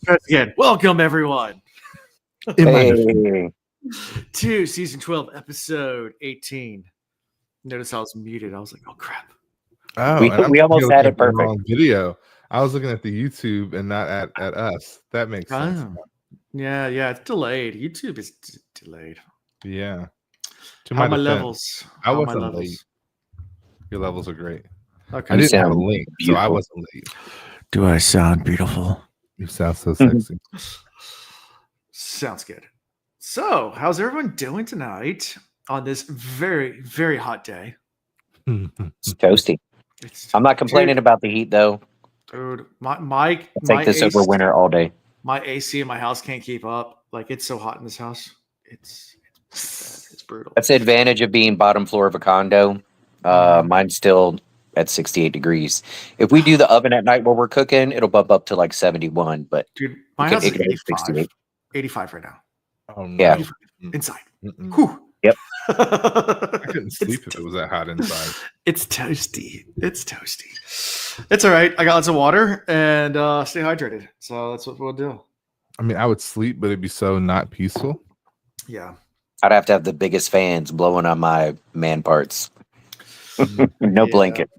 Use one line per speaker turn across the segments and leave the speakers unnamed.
Again, welcome everyone
Hey.
to season 12, episode 18. Notice I was muted. I was like, oh crap.
We
and I'm
almost
looking
had
at
it
the
perfect.
wrong video. I was looking at the YouTube and not at us. That makes sense.
Yeah, it's delayed. YouTube is delayed.
Yeah. To
How
my
are my
defense,
levels?
I
How are my
wasn't
levels?
late. Your levels are great.
Okay.
I
You
didn't have a
sound
link, so I
beautiful.
wasn't late.
Do I sound beautiful?
You sound so sexy.
Sounds good. So, how's everyone doing tonight on this very, very hot day?
It's toasty.
It's
I'm not complaining about the heat though.
dude. My
I'll
my
take this
AC,
over winter all day.
my AC in my house can't keep up. Like it's so hot in this house. It's bad. It's brutal.
That's the advantage of being bottom floor of a condo. Mine's still at 68 degrees. If we do the oven at night while we're cooking, it'll bump up to like 71. But
Dude, my house is
it can hit
85.
68.
85 right now.
Oh no.
Yeah.
85 inside.
Mm-mm.
Whew.
Yep.
I couldn't sleep if it was that hot inside.
It's toasty. It's toasty. It's all right. I got lots of water and stay hydrated. So that's what we'll do.
I mean, I would sleep, but it'd be so not peaceful.
Yeah.
I'd have to have the biggest fans blowing on my man parts. No
Yeah.
blanket.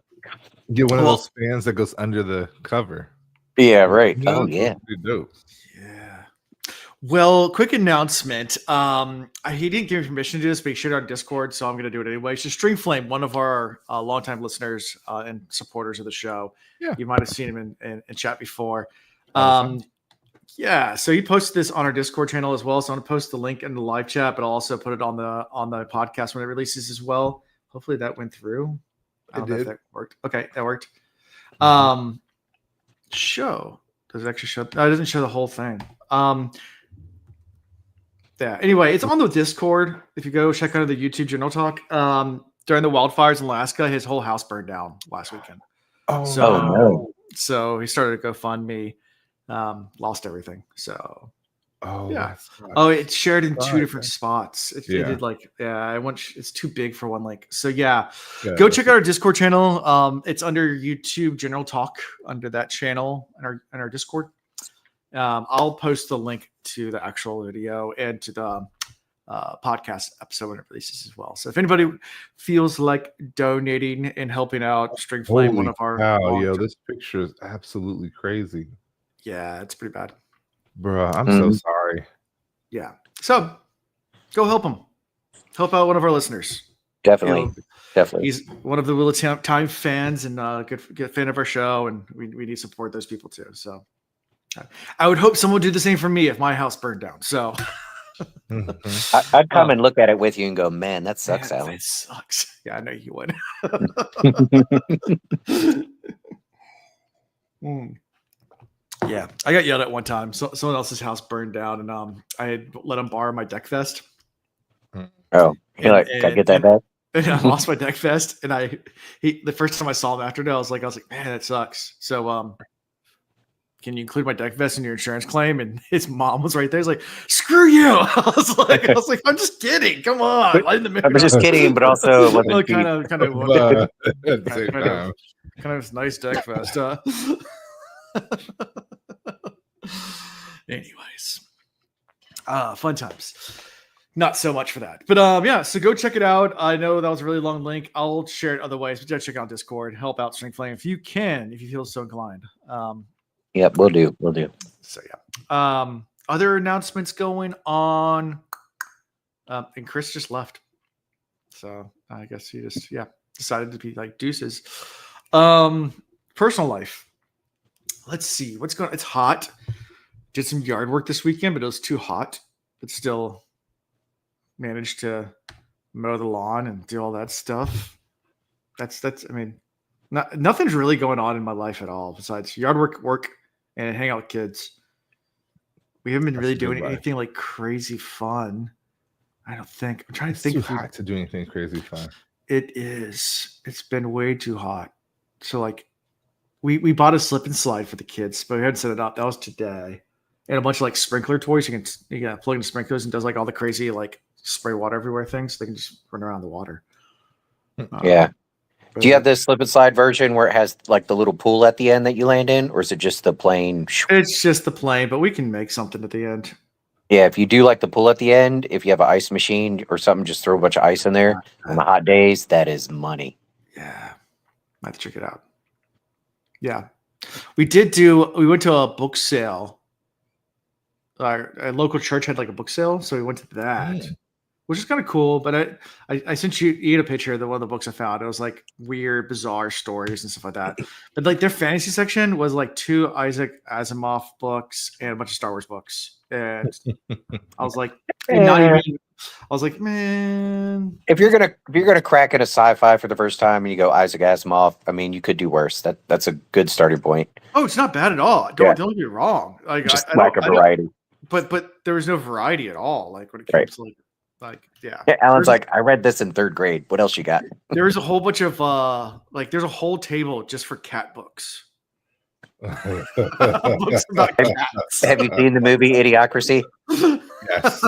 Get one of those fans that goes under the cover.
Yeah, right.
You know,
Oh
those
yeah.
would be dope.
Yeah. Well, quick announcement. He didn't give me permission to do this, but he shared on Discord, so I'm going to do it anyway. So String Flame, one of our longtime listeners and supporters of the show.
Yeah.
You might have seen him in chat before.
Awesome.
Yeah, so he posted this on our Discord channel as well. So I'm going to post the link in the live chat, but I'll also put it on the podcast when it releases as well. Hopefully that went through. I don't know if that worked. Okay, that worked. Show. Does it actually show? No, it doesn't show the whole thing. Yeah. Anyway, it's on the Discord. If you go check out the YouTube General Talk, during the wildfires in Alaska, his whole house burned down last weekend.
Oh,
So, so he started a GoFundMe, lost everything. So,
oh
yeah.
that sucks.
Oh, it's shared in two
Sorry,
different
man.
spots. It
Yeah.
did like, I want. It's too big for one link. So yeah,
Yeah,
go check out our Discord channel. It's under YouTube General Talk under that channel in our Discord. I'll post the link to the actual video and to the podcast episode when it releases as well. So if anybody feels like donating and helping out String Flame, one
Holy
of our
cow, yo, this picture is absolutely crazy.
yeah, it's pretty bad.
Bruh, I'm so sorry.
Yeah, so go help him. Help out one of our listeners.
Definitely.
You know,
Definitely.
he's one of the Wheel of Time fans and good fan of our show, and we need to support those people too. So I would hope someone would do the same for me if my house burned down. So
I'd come and look at it with you and go, man, that sucks,
man,
Alan.
it sucks. Yeah, I know you would. Yeah, I got yelled at one time. So someone else's house burned down, and I had let him borrow my deck vest.
Oh, you're like, can I get that back?
And I lost my deck vest, and the first time I saw him after that, I was like, man, that sucks. So can you include my deck vest in your insurance claim? And his mom was right there. He's like, screw you. I was like, I'm just kidding. Come on. Light in the mirror.
I'm just kidding, but also it wasn't cheap.
kind of
But at the same time,
kind of nice deck vest. Anyways, fun times. Not so much for that, but yeah. So go check it out. I know that was a really long link. I'll share it other ways, but just check out Discord. Help out String Flame if you can, if you feel so inclined.
Yep, we'll do. We'll do.
So yeah. Other announcements going on. And Chris just left. So I guess he just decided to be like deuces. Personal life. Let's see what's going on. It's hot. Did some yard work this weekend, but it was too hot. But still managed to mow the lawn and do all that stuff. That's I mean, nothing's really going on in my life at all besides yard work, and hang out with kids. We haven't been really doing anything like crazy fun. I don't think. I'm trying to think.
It's too hot to do anything crazy fun.
It is. It's been way too hot. So like, we bought a slip and slide for the kids, but we hadn't set it up. That was today, and a bunch of like sprinkler toys. You can plug into sprinklers and does like all the crazy like spray water everywhere things. So they can just run around the water.
Yeah. Do you have the slip and slide version where it has like the little pool at the end that you land in, or is it just the plain?
It's just the plain, but we can make something at the end.
Yeah, if you do like the pool at the end, if you have an ice machine or something, just throw a bunch of ice in there. On the hot days, that is money.
Yeah, I have to check it out. Yeah, we went to a book sale. Our local church had like a book sale, so we went to that, which is kind of cool. But I sent you a picture of one of the books I found. It was like weird, bizarre stories and stuff like that. But like their fantasy section was like 2 Isaac Asimov books and a bunch of Star Wars books. And I was like, man.
If you're gonna crack into sci-fi for the first time and you go Isaac Asimov, I mean, you could do worse. That's a good starting point.
Oh, it's not bad at all. Don't get me wrong. Like
just lack of variety.
But there was no variety at all. Like when it comes to like yeah.
Alan's like, I read this in 3rd grade. What else you got?
There was a whole bunch of there's a whole table just for cat books. Books about cats.
Have you seen the movie Idiocracy?
Yes.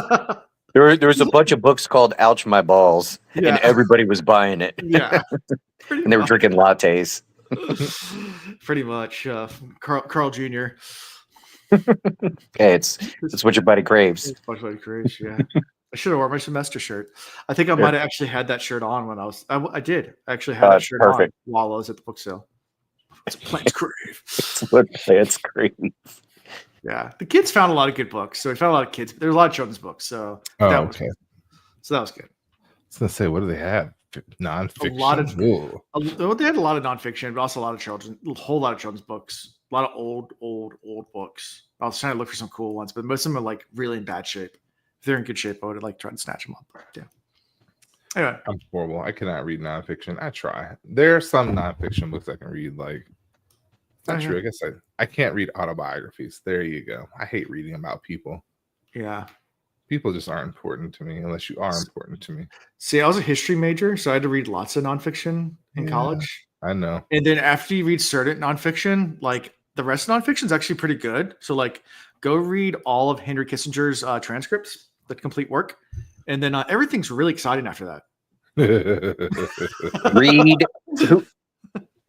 There was a bunch of books called "Ouch My Balls," and everybody was buying it.
Yeah,
and they were drinking lattes.
Pretty much, Carl Jr.
Hey, it's what your buddy craves.
It's what buddy craves. Yeah, I should have worn my semester shirt. I think I might have actually had that shirt on when I did actually have that shirt on while I was at the book sale. It's Plants Crave.
It's
crave.
Yeah, the kids found a lot of good books. So we found a lot of kids. There's a lot of children's books. So that was good. So that was good.
I was gonna say, what do they have? Nonfiction.
They had a lot of nonfiction, but also a whole lot of children's books. A lot of old books. I was trying to look for some cool ones, but most of them are like really in bad shape. If they're in good shape, I would like try and snatch them up. Yeah. Anyway,
I'm horrible. I cannot read nonfiction. I try. There are some nonfiction books I can read. Like, not true. I guess I can't read autobiographies. There you go. I hate reading about people.
Yeah.
People just aren't important to me unless you are important to me.
See, I was a history major, so I had to read lots of nonfiction in college.
I know.
And then after you read certain nonfiction, like the rest of nonfiction is actually pretty good. So like go read all of Henry Kissinger's transcripts, the complete work. And then everything's really exciting after that.
Read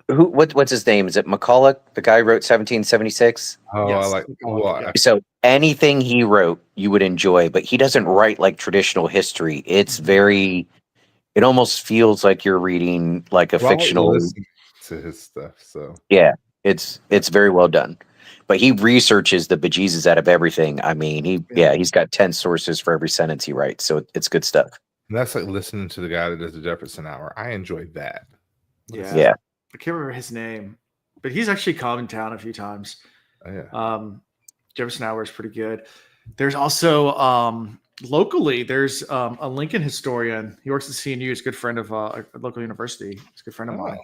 what's his name? Is it McCulloch, the guy who wrote 1776?
Oh, yes. I like
so anything he wrote you would enjoy, but he doesn't write like traditional history. It's it almost feels like you're reading like a fictional
to his stuff. So
yeah, it's very well done. But he researches the bejesus out of everything. I mean, he's got 10 sources for every sentence he writes. So it's good stuff.
And that's like listening to the guy that does the Jefferson Hour. I enjoy that.
Yeah. I can't remember his name, but he's actually come in town a few times.
Oh, yeah.
Jefferson Hour is pretty good. There's also locally, there's a Lincoln historian. He works at CNU. He's a good friend of a local university. He's a good friend of mine.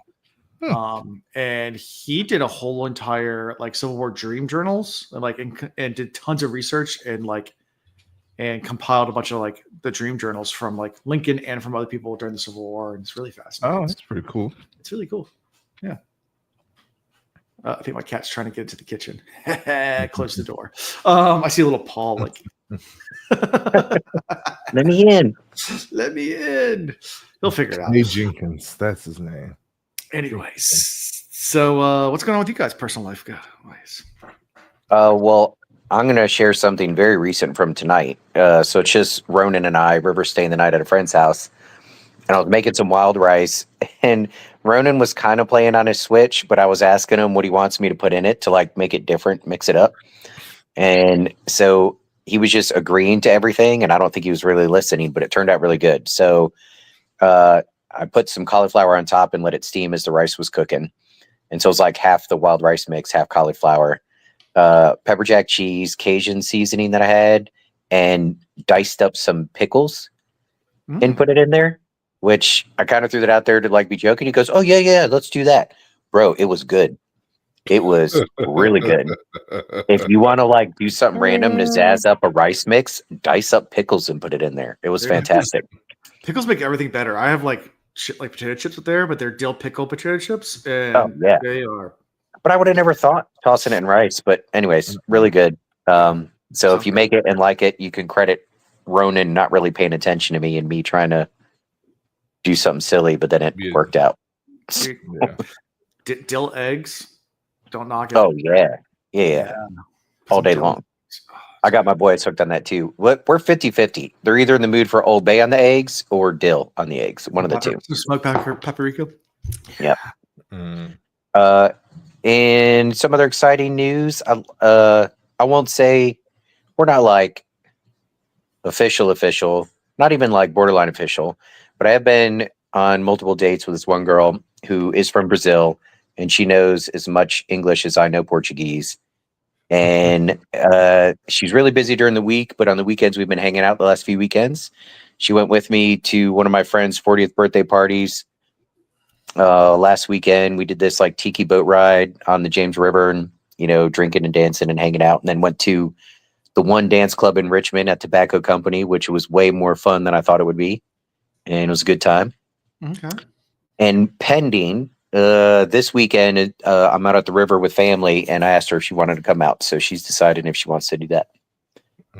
And he did a whole entire like Civil War dream journals and did tons of research and compiled a bunch of like the dream journals from like Lincoln and from other people during the Civil War. And it's really fascinating.
Oh, that's pretty cool.
It's really cool. Yeah. I think my cat's trying to get into the kitchen. Close the door. I see a little paw like
let me in.
Let me in. He'll figure it out.
Hey Jenkins, that's his name.
Anyways, so what's going on with you guys' personal life guys?
Well, I'm going to share something very recent from tonight. So it's just Ronan and I, River, staying the night at a friend's house. And I was making some wild rice. And Ronan was kind of playing on his Switch, but I was asking him what he wants me to put in it to like make it different, mix it up. And so he was just agreeing to everything. And I don't think he was really listening, but it turned out really good. So I put some cauliflower on top and let it steam as the rice was cooking. And so it was like half the wild rice mix, half cauliflower. Pepper jack cheese, Cajun seasoning that I had, and diced up some pickles and put it in there, which I kind of threw that out there to like be joking. He goes, "Oh yeah, let's do that." Bro, it was good. It was really good. If you want to like do something random to zazz up a rice mix, dice up pickles and put it in there. It was fantastic.
Pickles make everything better. I have like potato chips with there, but they're dill pickle potato chips. And they are.
But I would have never thought tossing it in rice. But anyways, really good. So if you make it and like it, you can credit Ronan not really paying attention to me and me trying to do something silly, but then it worked out.
Dude,
Yeah.
dill eggs. Don't knock it.
Oh yeah.
Put
All
some
day
dill
long.
eggs. Oh,
I got my boys hooked on that too. We're 50-50. They're either in the mood for Old Bay on the eggs or dill on the eggs. One of the two.
Some smoked paprika.
Yep.
Mm.
And some other exciting news. I won't say we're not like official, not even like borderline official, but I have been on multiple dates with this one girl who is from Brazil, and she knows as much English as I know Portuguese. And she's really busy during the week, but on the weekends we've been hanging out the last few weekends. She went with me to one of my friend's 40th birthday parties last weekend. We did this like tiki boat ride on the James River, and drinking and dancing and hanging out, and then went to the one dance club in Richmond at Tobacco Company, which was way more fun than I thought it would be, and it was a good time.
Okay.
And pending this weekend, I'm out at the river with family, and I asked her if she wanted to come out, so she's decided if she wants to do that.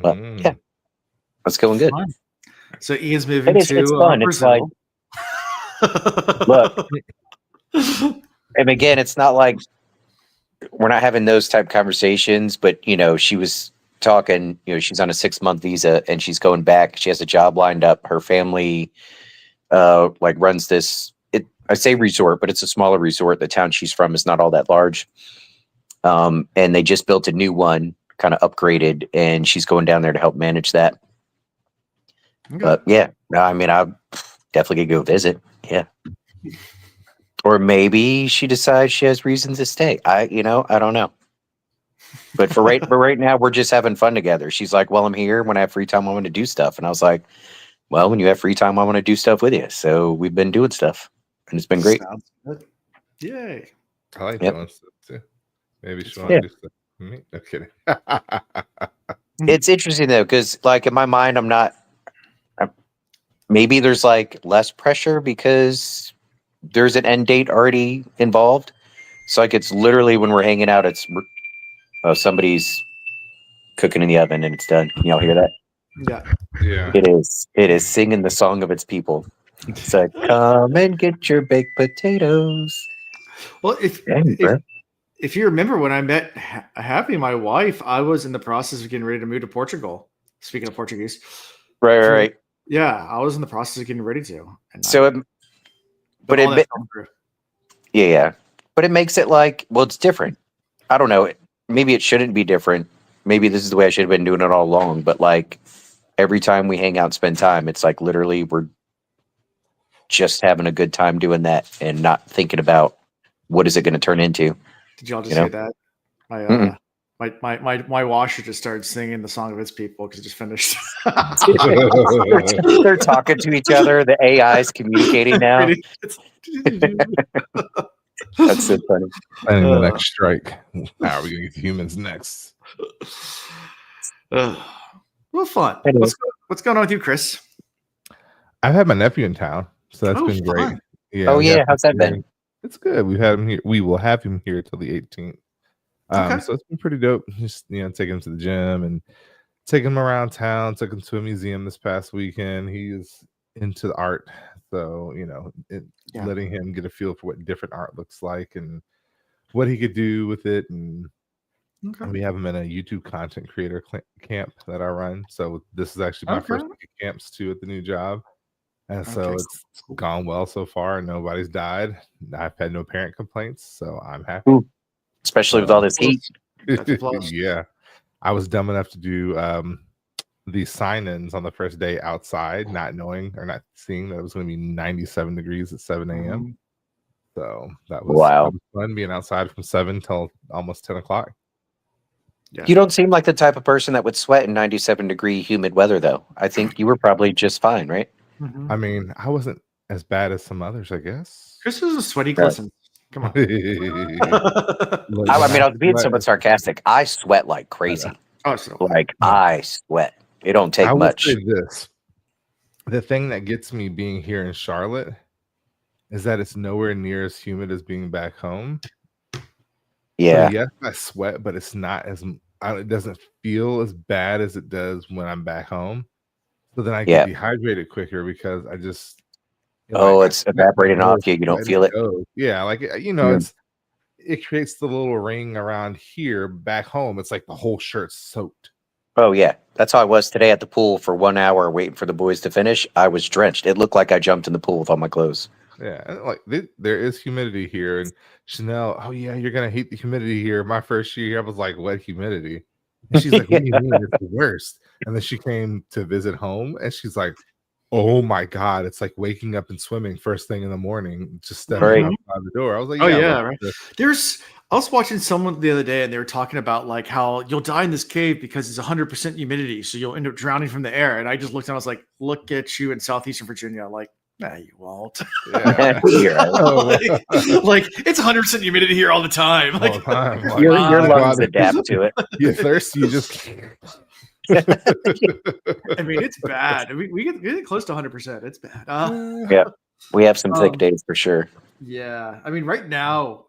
But yeah, that's going good.
Fun. So Ian's moving
It's fun.
Brazil.
It's like, look, and again, it's not like we're not having those type conversations, but she was talking, she's on a 6-month visa and she's going back. She has a job lined up. Her family like runs this, I say resort, but it's a smaller resort. The town she's from is not all that large. And they just built a new one, kind of upgraded, and she's going down there to help manage that. Okay. But yeah, I mean, I definitely could go visit. Yeah. Or maybe she decides she has reasons to stay. I don't know. But for right now, we're just having fun together. She's like, well, I'm here. When I have free time, I want to do stuff. And I was like, well, when you have free time, I want to do stuff with you. So we've been doing stuff, and it's been great.
Sounds good. Yay.
I like doing stuff too. Maybe she wants to do stuff with me. No kidding.
It's interesting though, because like in my mind, I'm not. Maybe there's like less pressure because there's an end date already involved. So like it's literally when we're hanging out, it's somebody's cooking in the oven and it's done. Can y'all hear that?
Yeah.
It is singing the song of its people. It's like, come and get your baked potatoes.
Well, if you remember when I met Happy, my wife, I was in the process of getting ready to move to Portugal. Speaking of Portuguese.
Right.
Yeah, I was in the process of getting ready to. And
but it makes it like, well, it's different. I don't know. Maybe it shouldn't be different. Maybe this is the way I should have been doing it all along. But like every time we hang out and spend time, it's like literally we're just having a good time doing that and not thinking about what is it going to turn into.
Did y'all just hear that? My washer just started singing the song of its people because it just finished.
They're talking to each other. The AI is communicating now. That's so funny.
Planning the next strike. How are we gonna get the humans next?
Well, fun. What's going on with you, Chris?
I've had my nephew in town, so that's been great.
Fun.
Yeah.
Oh yeah, how's that been?
It's good. We've had him here. We will have him here till the 18th. So it's been pretty dope. Just taking him to the gym and taking him around town. Took him to a museum this past weekend. He's into the art, so letting him get a feel for what different art looks like and what he could do with it. And we have him in a YouTube content creator camp that I run. So this is actually my first week of camps too at the new job. And so it's gone well so far. Nobody's died. I've had no parent complaints, so I'm happy.
Ooh, especially with all this heat.
Yeah. I was dumb enough to do the sign-ins on the first day outside, not knowing or not seeing that it was going to be 97 degrees at 7 a.m. So that was fun being outside from 7 till almost 10 o'clock.
Yeah. You don't seem like the type of person that would sweat in 97-degree humid weather, though. I think you were probably just fine, right?
I mean, I wasn't as bad as some others, I guess.
Chris is a sweaty glisten. Come on.
I mean, I was being somewhat sarcastic. I sweat like crazy. I sweat. It don't take much.
I will say this. The thing that gets me being here in Charlotte is that it's nowhere near as humid as being back home.
Yeah.
So yes, I sweat, but it's not as it doesn't feel as bad as it does when I'm back home. So then I get dehydrated quicker because I just
Oh, it's evaporating off you. You don't feel it.
Yeah, like it creates the little ring around here. Back home, it's like the whole shirt's soaked.
Oh yeah, that's how I was today at the pool for 1 hour waiting for the boys to finish. I was drenched. It looked like I jumped in the pool with all my clothes.
Yeah, and like there is humidity here, and Chanel. Oh yeah, you're gonna hate the humidity here. My first year, I was like, "What humidity?" And she's like, "What do you mean? It's the worst." And then she came to visit home, and she's like, "Oh my god, it's like waking up and swimming first thing in the morning, just stepping outside the door." I was like,
"Oh
yeah,
yeah, right." I was watching someone the other day, and they were talking about like how you'll die in this cave because it's 100% humidity, so you'll end up drowning from the air. And I just looked and I was like, "Look at you in southeastern Virginia, like." Nah, you won't.
Yeah.
like it's 100% humidity here all the time. Like,
all the time. Like,
your lungs adapt to it.
You're thirsty, you just
I mean, it's bad. I mean, we get close to 100%. It's bad.
Yeah, we have some thick days for sure.
Yeah, I mean, right now,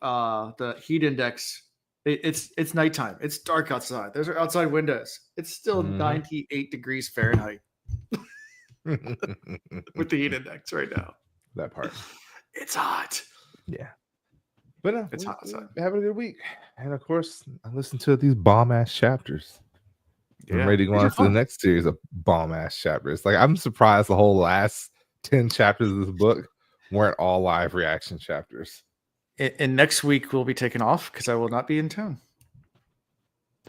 the heat index, it's nighttime. It's dark outside. Those are outside windows. It's still 98 degrees Fahrenheit with the heat index right now.
That part.
It's hot.
Yeah. But no,
it's hot outside.
Having a good week. And of course, I listened to these bomb-ass chapters. Yeah. I'm ready to go on to the next series of bomb-ass chapters. Like, I'm surprised the whole last 10 chapters of this book weren't all live reaction chapters.
And next week we'll be taking off because I will not be in town.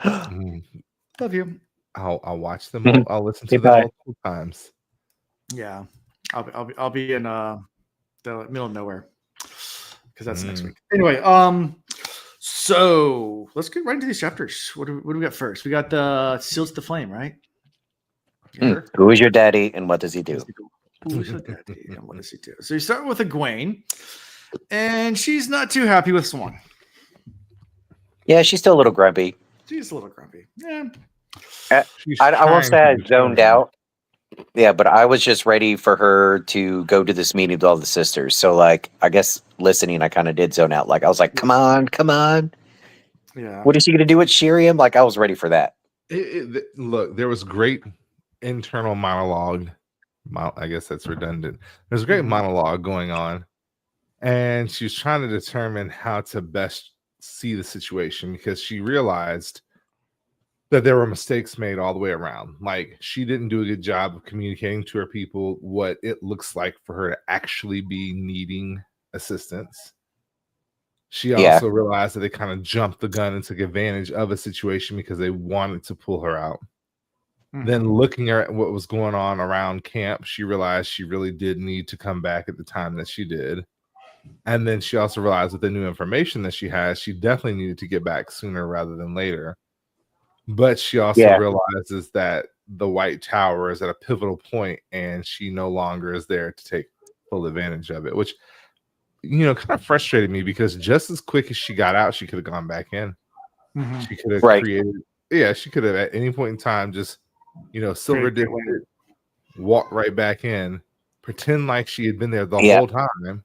Love you.
I'll watch them. I'll listen to them multiple times.
Yeah, I'll be in the middle of nowhere because that's next week. Anyway, so let's get right into these chapters. What do we got first? We got the Seals to the Flame, right?
Who is your daddy and what does he do?
Who is your daddy and what does he do? So you start with Egwene, and she's not too happy with Swan.
Yeah, she's still a little grumpy.
She's a little grumpy. Yeah.
I won't say I zoned out. Yeah, but I was just ready for her to go to this meeting with all the sisters. So, like, I guess listening, I kind of did zone out. Like, I was like, come on.
Yeah.
What is she going to do with Shiriam? Like, I was ready for that.
Look, there was great internal monologue. I guess that's redundant. There's a great monologue going on. And she was trying to determine how to best see the situation because she realized that there were mistakes made all the way around. Like, she didn't do a good job of communicating to her people what it looks like for her to actually be needing assistance. She also realized that they kind of jumped the gun and took advantage of a situation because they wanted to pull her out. Then looking at what was going on around camp, she realized she really did need to come back at the time that she did. And then she also realized with the new information that she has, she definitely needed to get back sooner rather than later. But she also realizes that the White Tower is at a pivotal point and she no longer is there to take full advantage of it, which, kind of frustrated me because just as quick as she got out, she could have gone back in. She could have created, she could have at any point in time just, silver dip, walk right back in, pretend like she had been there the whole time.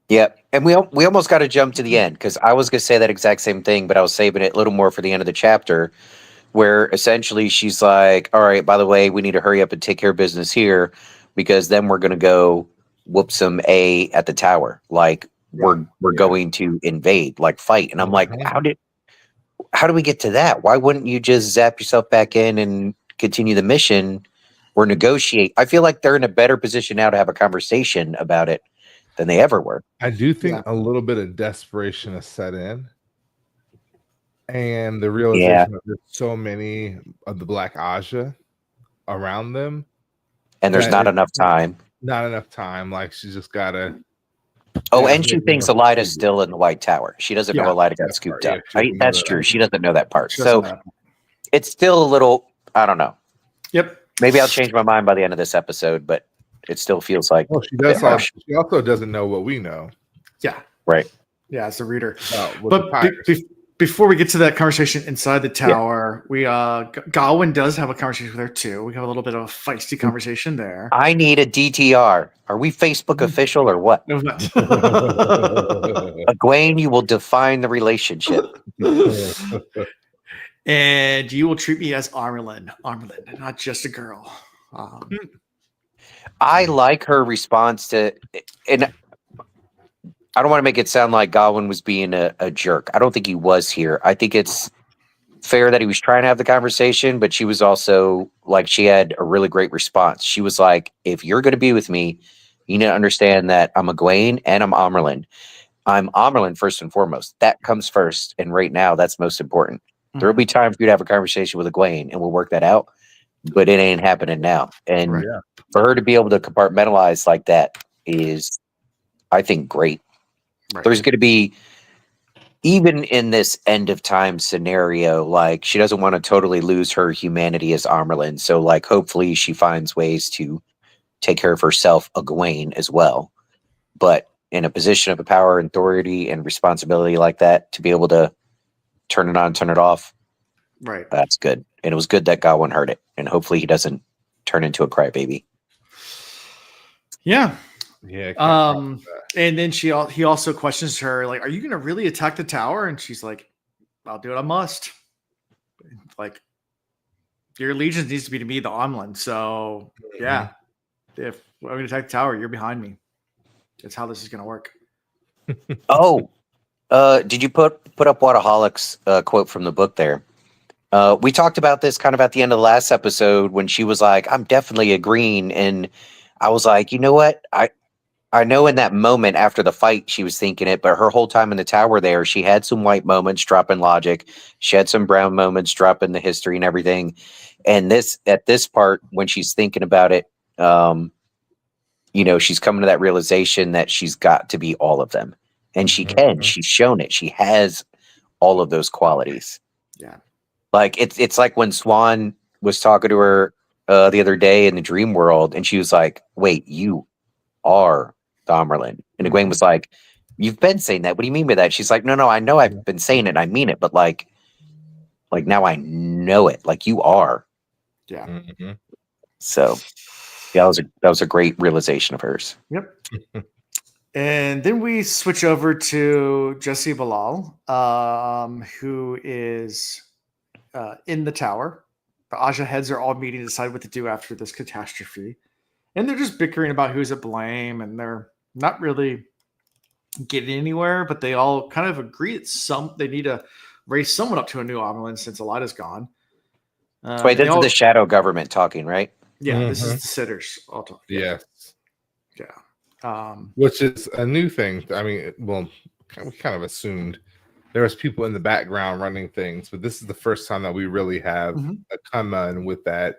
Yeah, and we almost got to jump to the end because I was going to say that exact same thing, but I was saving it a little more for the end of the chapter where essentially she's like, all right, by the way, we need to hurry up and take care of business here because then we're going to go whoop some at the tower. Like we're going to invade, like fight. And I'm like, how do we get to that? Why wouldn't you just zap yourself back in and continue the mission or negotiate? I feel like they're in a better position now to have a conversation about it than they ever were.
I do think a little bit of desperation has set in. And the realization that there's so many of the Black Ajah around them.
And there's not enough time.
Not enough time. Like, she's just got to...
Oh, and she thinks Elida's still in the White Tower. She doesn't know Elida got scooped up. That's true. She doesn't know that part. So it's still a little... I don't know.
Yep.
Maybe I'll change my mind by the end of this episode, but it still feels like
she does. She also doesn't know what we know.
Yeah.
Right.
Yeah, as a reader. But before we get to that conversation inside the tower, we Gawain does have a conversation with her too. We have a little bit of a feisty conversation there.
I need a DTR. Are we Facebook official or what? Egwene, you will define the relationship.
And you will treat me as Armelin, not just a girl.
I like her response to, and I don't want to make it sound like Godwin was being a jerk. I don't think he was here. I think it's fair that he was trying to have the conversation, but she was also like, she had a really great response. She was like, if you're going to be with me, you need to understand that I'm Egwene and I'm Amerlin. I'm Amerlin first and foremost. That comes first. And right now, that's most important. There will be time for you to have a conversation with Egwene and we'll work that out, but it ain't happening now. And
Right.
for her to be able to compartmentalize like that is, I think, great.
Right.
There's going to be, even in this end of time scenario, like she doesn't want to totally lose her humanity as Amerlin. So like hopefully she finds ways to take care of herself, Egwene, as well. But in a position of power and authority and responsibility like that, to be able to turn it on, turn it off,
Right.
that's good. And it was good that Godwin heard it. And hopefully he doesn't turn into a crybaby.
Yeah.
Yeah.
And then he also questions her, like, "Are you going to really attack the tower?" And she's like, "I'll do what I must." Like, your allegiance needs to be to me, the Amelin. So yeah, if I'm going to attack the tower, you're behind me. That's how this is going to work.
Oh, did you put up Wadaholic's quote from the book there? We talked about this kind of at the end of the last episode when she was like, I'm definitely agreeing. And I was like, you know what? I know in that moment after the fight, she was thinking it, but her whole time in the tower there, she had some white moments dropping logic. She had some brown moments dropping the history and everything. And at this part, when she's thinking about it, she's coming to that realization that she's got to be all of them. And she can. She's shown it. She has all of those qualities.
Yeah.
Like it's like when Swan was talking to her the other day in the dream world, and she was like, wait, you are Amerlin. And Egwene was like, you've been saying that. What do you mean by that? She's like, no, I know I've been saying it. I mean it. But like now I know it. Like you are.
Yeah.
Mm-hmm.
So yeah, that was a great realization of hers.
Yep. And then we switch over to Jesse Bilal, who is in the tower. The Ajah heads are all meeting to decide what to do after this catastrophe. And they're just bickering about who's to blame, and they're not really getting anywhere, but they all kind of agree that they need to raise someone up to a new Amelin since Elida's gone.
Wait, this is the shadow government talking, right?
Yeah, this is the sitters all talking.
Yes.
Yeah.
Which is a new thing. I mean, well, we kind of assumed there was people in the background running things, but this is the first time that we really have a come on with that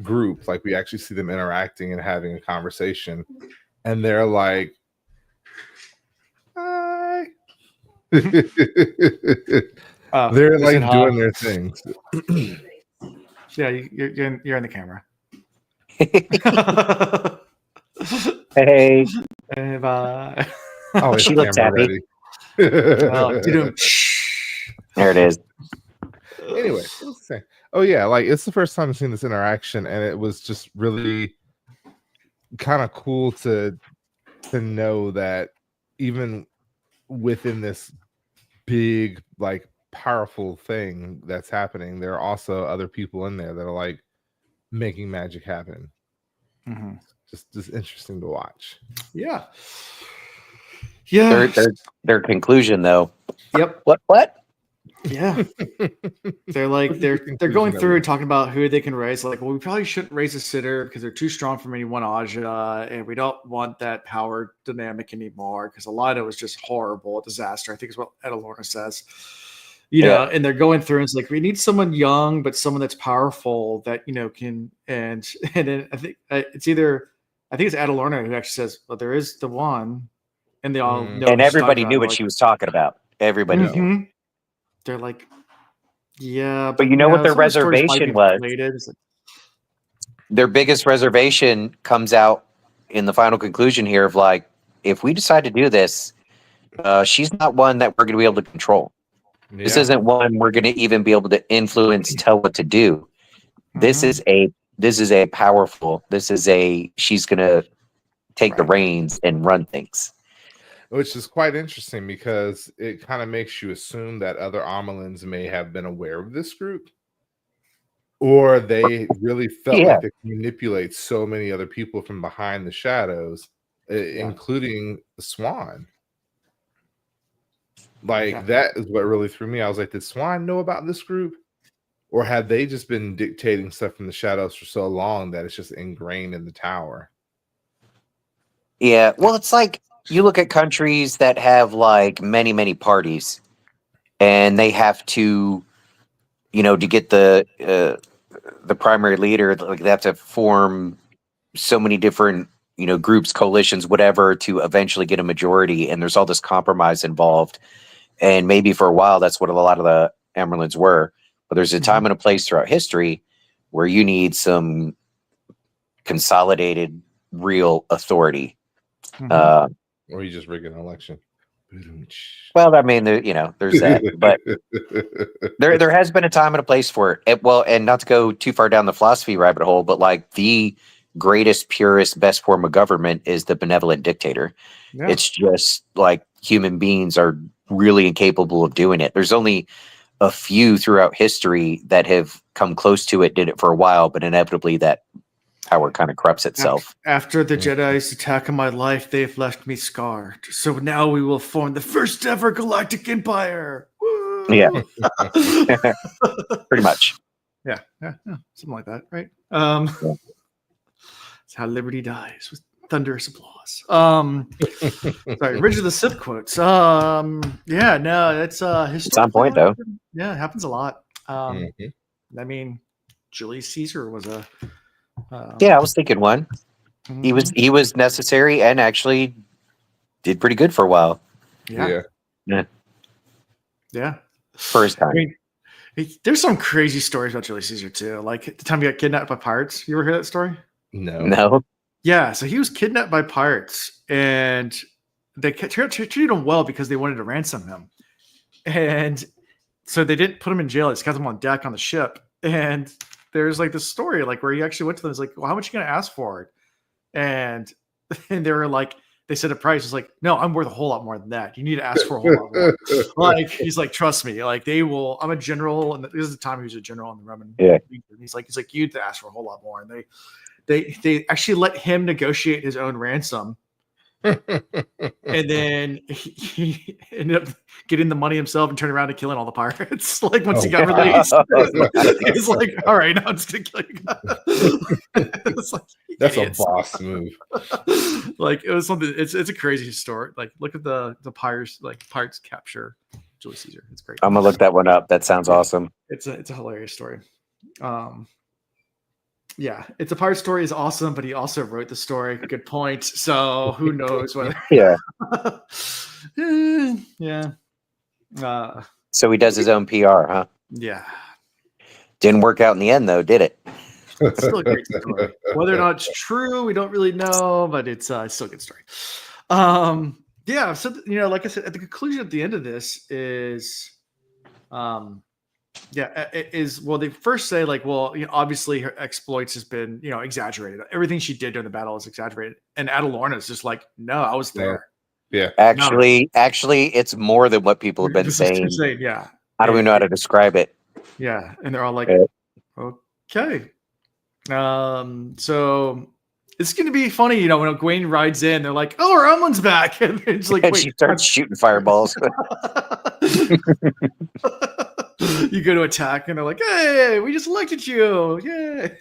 group. Like we actually see them interacting and having a conversation, and they're like, "Hi." They're like doing their things.
Yeah, you're in the camera.
Hey,
bye.
Oh, she looks happy.
There
it is.
Anyway, oh yeah, like it's the first time I've seen this interaction, and it was just really kind of cool to know that even within this big, like powerful thing that's happening, there are also other people in there that are like making magic happen. Just interesting to watch.
Yeah.
Their conclusion though.
Yep.
What?
Yeah. They're going through and talking about who they can raise. Like, well, we probably shouldn't raise a sitter because they're too strong from any one Ajah, and we don't want that power dynamic anymore because Elida was just horrible, a disaster. I think is what Edalorna says. And they're going through and it's like we need someone young but someone that's powerful that can and then I think it's Adalorna who actually says, well, there is the one, and they all know,
and everybody knew what she was talking about. Everybody knew.
They're like, yeah,
but you know what their reservation was? Their biggest reservation comes out in the final conclusion here of like, if we decide to do this, she's not one that we're going to be able to control. Yeah. This isn't one we're going to even be able to influence, tell what to do. This is a powerful. She's going to take the reins and run things.
Which is quite interesting because it kind of makes you assume that other Amelins may have been aware of this group. Or they really felt
Yeah.
like they could manipulate so many other people from behind the shadows, including the Swan. Like, that is what really threw me. I was like, did Swan know about this group? Or had they just been dictating stuff from the shadows for so long that it's just ingrained in the tower?
Yeah. Well, it's like you look at countries that have like many, many parties, and they have to, to get the primary leader, like they have to form so many different, groups, coalitions, whatever, to eventually get a majority. And there's all this compromise involved. And maybe for a while, that's what a lot of the Amerlins were. But there's a time and a place throughout history where you need some consolidated, real authority.
Or you just rig an election.
Well, I mean, there's that. But there has been a time and a place for it. Well, and not to go too far down the philosophy rabbit hole, but like the greatest, purest, best form of government is the benevolent dictator. Yeah. It's just like human beings are really incapable of doing it. There's only a few throughout history that have come close to it, did it for a while, but inevitably that power kind of corrupts itself.
After the Jedi's attack on my life, they've left me scarred. So now we will form the first ever galactic empire. Woo!
Yeah. Pretty much.
Yeah, something like that, right? It's how liberty dies, with thunderous applause. Sorry, Ridge of the Sith quotes. Yeah, no, it's
it's on point though.
Yeah, it happens a lot. I mean, Julius Caesar was a
yeah, I was thinking one. He was necessary and actually did pretty good for a while.
Yeah.
For his time.
I mean, there's some crazy stories about Julius Caesar too. Like the time he got kidnapped by pirates. You ever hear that story?
No.
Yeah, so he was kidnapped by pirates, and they treated him well because they wanted to ransom him. And so they didn't put him in jail. They just got him on deck on the ship. And there's like this story like where he actually went to them. He's like, well, how much are you going to ask for it? And they were like, they said a price. It's like, no, I'm worth a whole lot more than that. You need to ask for a whole lot more. Like, he's like, trust me. Like, they will. I'm a general, and this is the time he was a general in the Roman.
Yeah.
He's like, you'd ask for a whole lot more. And they actually let him negotiate his own ransom. And then he ended up getting the money himself and turning around and killing all the pirates. Like once he got released, he's like, "All right, now I'm just gonna kill you." It's like,
that's idiots. A boss move.
Like it was something. It's a crazy story. Like look at the pirates capture Julius Caesar. It's great.
I'm gonna look that one up. That sounds awesome.
It's a hilarious story. Yeah, it's a pirate story is awesome, but he also wrote the story. Good point. So who knows whether?
Yeah.
Yeah.
So he does his own PR, huh?
Yeah. Didn't
work out in the end, though, did it?
It's still a great story. Whether or not it's true, we don't really know, but it's still a good story. Yeah. So like I said, at the conclusion at the end of this is, they first say like, well, obviously her exploits has been, exaggerated. Everything she did during the battle is exaggerated. And Adalorna is just like, no, I was there.
Yeah.
Actually, it's more than what people have been saying.
Yeah.
I don't even know how to describe it.
Yeah. And they're all like, okay. So it's going to be funny, when Egwene rides in, they're like, oh, her Emlyn's back. And it's like,
and she starts shooting fireballs.
You go to attack and they're like, hey, we just elected you. Yay.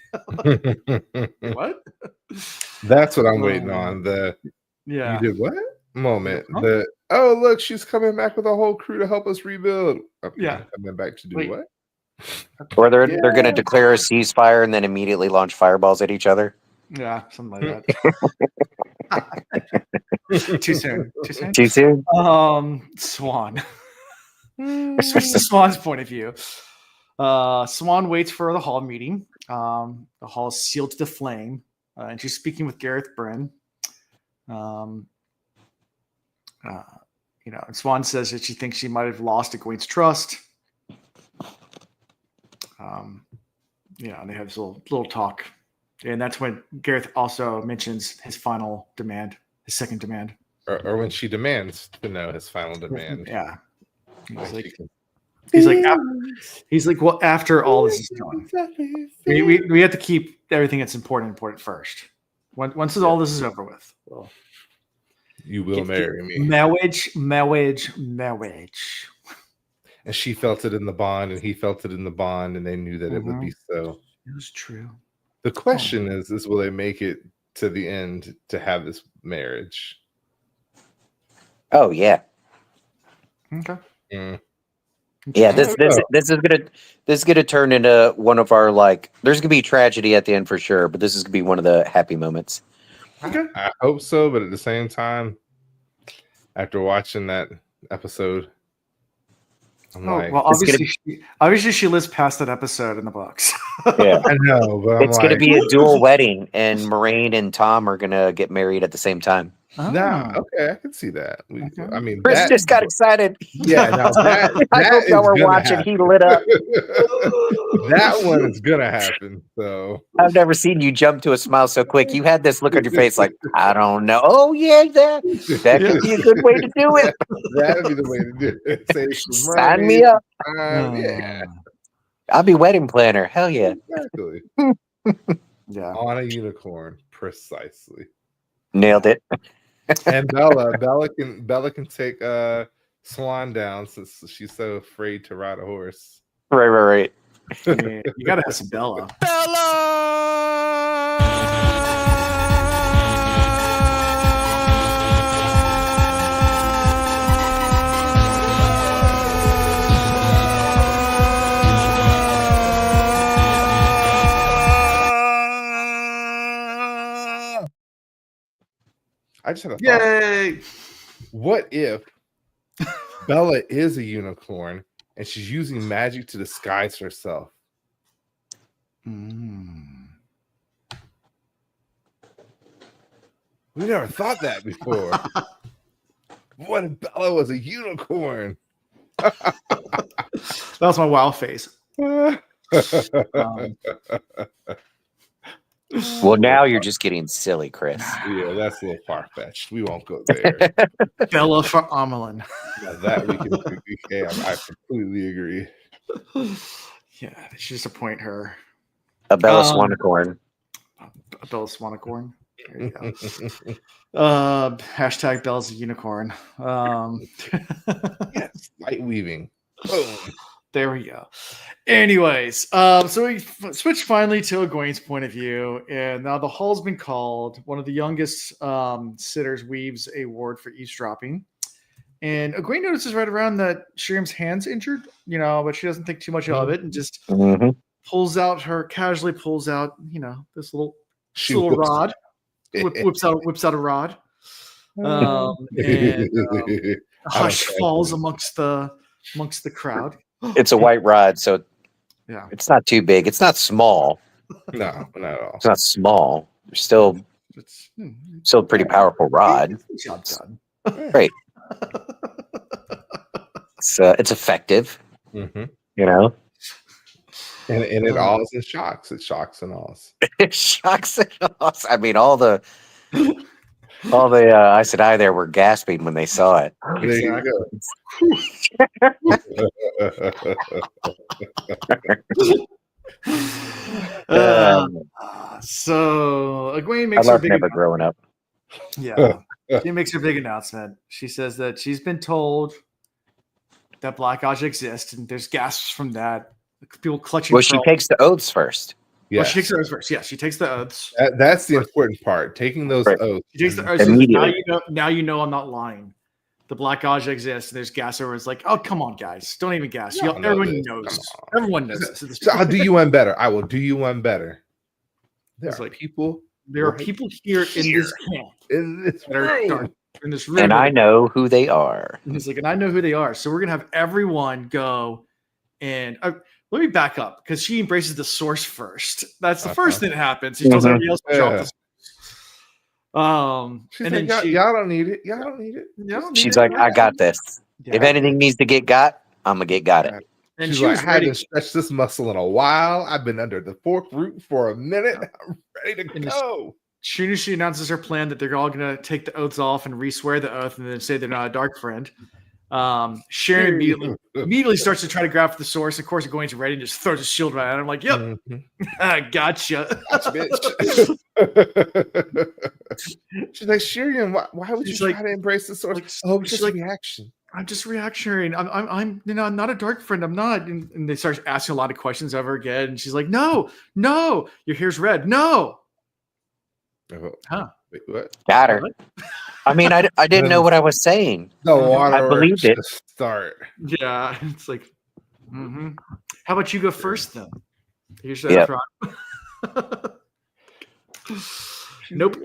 What?
That's what I'm waiting on. You did what? Moment. Look, she's coming back with a whole crew to help us rebuild. Okay,
yeah.
Coming back to do what?
Or they're going to declare a ceasefire and then immediately launch fireballs at each other.
Yeah, something like that. Too soon. Swan. Switch to Swan's point of view. Swan waits for the hall meeting. The hall is sealed to the flame, and she's speaking with Gareth Bryn. And Swan says that she thinks she might have lost Egwene's trust. And they have this little talk, and that's when Gareth also mentions his final demand, his second demand,
or when she demands to know his final demand.
Yeah. He's like, He's like, well, after all this is done, we have to keep everything that's important first. Once all this is over with, well,
you will marry me.
Marriage.
And she felt it in the bond, and he felt it in the bond, and they knew that it would be so.
It was true.
The question is will they make it to the end to have this marriage?
Oh yeah.
Okay.
Yeah, this is gonna turn into one of our there's gonna be tragedy at the end for sure, but this is gonna be one of the happy moments.
Okay.
I hope so, but at the same time, after watching that episode, I'm
obviously she lives past that episode in the books.
Yeah, I know, but
it's gonna be a dual wedding, and Moraine and Tom are gonna get married at the same time.
Nah, okay, I can see that. I mean,
Chris just got excited.
Yeah, no,
I hope y'all were watching. He lit up.
That one is gonna happen. So
I've never seen you jump to a smile so quick. You had this look on your face, like I don't know. Oh yeah, that could be a good way to do it.
That'd be the way to do it. Say,
sign me up.
Yeah,
I'll be wedding planner. Hell yeah.
Exactly.
Yeah,
on a unicorn, precisely.
Nailed it.
And Bella can take Swan down since she's so afraid to ride a horse.
Right.
You gotta have some Bella.
I just had a thought.
Yay!
What if Bella is a unicorn and she's using magic to disguise herself? We never thought that before. What if Bella was a unicorn?
That was my wow face.
Well, now you're just getting silly, Chris.
Yeah, that's a little far-fetched. We won't go there.
Bella for Amelin.
Yeah, that we can. I completely agree.
Yeah, they should just appoint her.
A Bella Swanicorn.
A Bella Swanicorn. There you go. Hashtag Bella's a unicorn.
Yes, light weaving. Boom.
There we go. Anyways, so we switch finally to Egwene's point of view, and now the hall's been called. One of the youngest sitters weaves a ward for eavesdropping, and Egwene notices right around that Shiriam's hand's injured, but she doesn't think too much of it, and just casually pulls out, this little rod, whips out a rod, and a hush falls amongst the crowd.
It's a white rod, so
yeah,
it's not too big. It's not small.
No, not at all.
It's not small. It's still a pretty powerful rod.
Job done.
Great. It's effective.
And it alls and shocks. It shocks and alls.
It shocks and alls. I mean, all the Aes Sedai there were gasping when they saw it.
There you go.
So Egwene makes
I
her
love
big
never growing up.
Yeah, she makes her big announcement. She says that she's been told that Black Ajah exists, and there's gasps from that. People clutching.
Well, she takes the oaths first.
Yeah, she takes the oaths first. Yeah, she takes the oaths.
That's the important part. Taking those oaths.
She takes the oaths.
Immediately.
Now you know I'm not lying. The Black Ajah exists, and there's gas over. It's like, oh, come on, guys. Don't even gas. Everyone knows. Everyone knows this.
I'll do you one better. I will do you one better. There are people here in this camp. In this room.
And I know who they are.
And he's like, and I know who they are. So we're going to have everyone go and let me back up because she embraces the source first. That's the first thing that happens. She tells everybody else to drop the source.
She's and like, y'all don't need it. Y'all don't need it.
She's like, I got this. Yeah. If anything needs to get got, I'm gonna get got it.
And she's like, I haven't stretched this muscle in a while. I've been under the fork root for a minute. I'm ready to go.
As soon as she announces her plan that they're all gonna take the oaths off and re-swear the oath and then say they're not a dark friend, Sharon immediately starts to try to grab for the source. Of course, Egwene's ready and just throws a shield right at him. I'm like, yep, gotcha.
Gotcha, bitch. She's like, Shirian, why would you try to embrace the source?
Like,
It's just reaction.
I'm just reactionary. I'm I'm not a dark friend. I'm not. And they start asking a lot of questions of her again. And she's like, no, your hair's red. No.
Huh? Wait, what?
Got her. I mean, I didn't know what I was saying.
The water.
I believed it.
Start.
Yeah, it's like, how about you go first then? Here's
Yep.
Nope.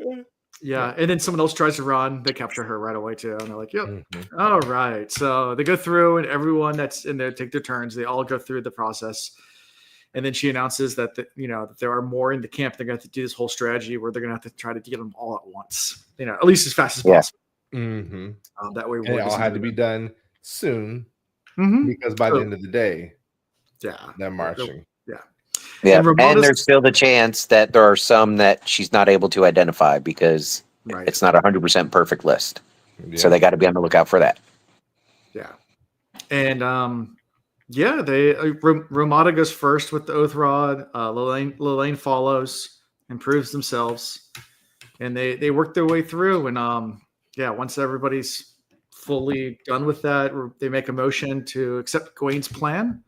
Yeah, and then someone else tries to run. They capture her right away too, and they're like, "Yep, all right." So they go through, and everyone that's in there take their turns. They all go through the process, and then she announces that that there are more in the camp. They're going to have to do this whole strategy where they're going to have to try to get them all at once. At least as fast as possible. That way,
it all had to be done soon because by the end of the day, they're marching.
Yeah, and there's still the chance that there are some that she's not able to identify because it's not 100% perfect list. Yeah. So they got to be on the lookout for that.
Yeah, and Ramada goes first with the Oath Rod. Lelaine follows, improves themselves, and they work their way through. And once everybody's fully done with that, they make a motion to accept Egwene's plan.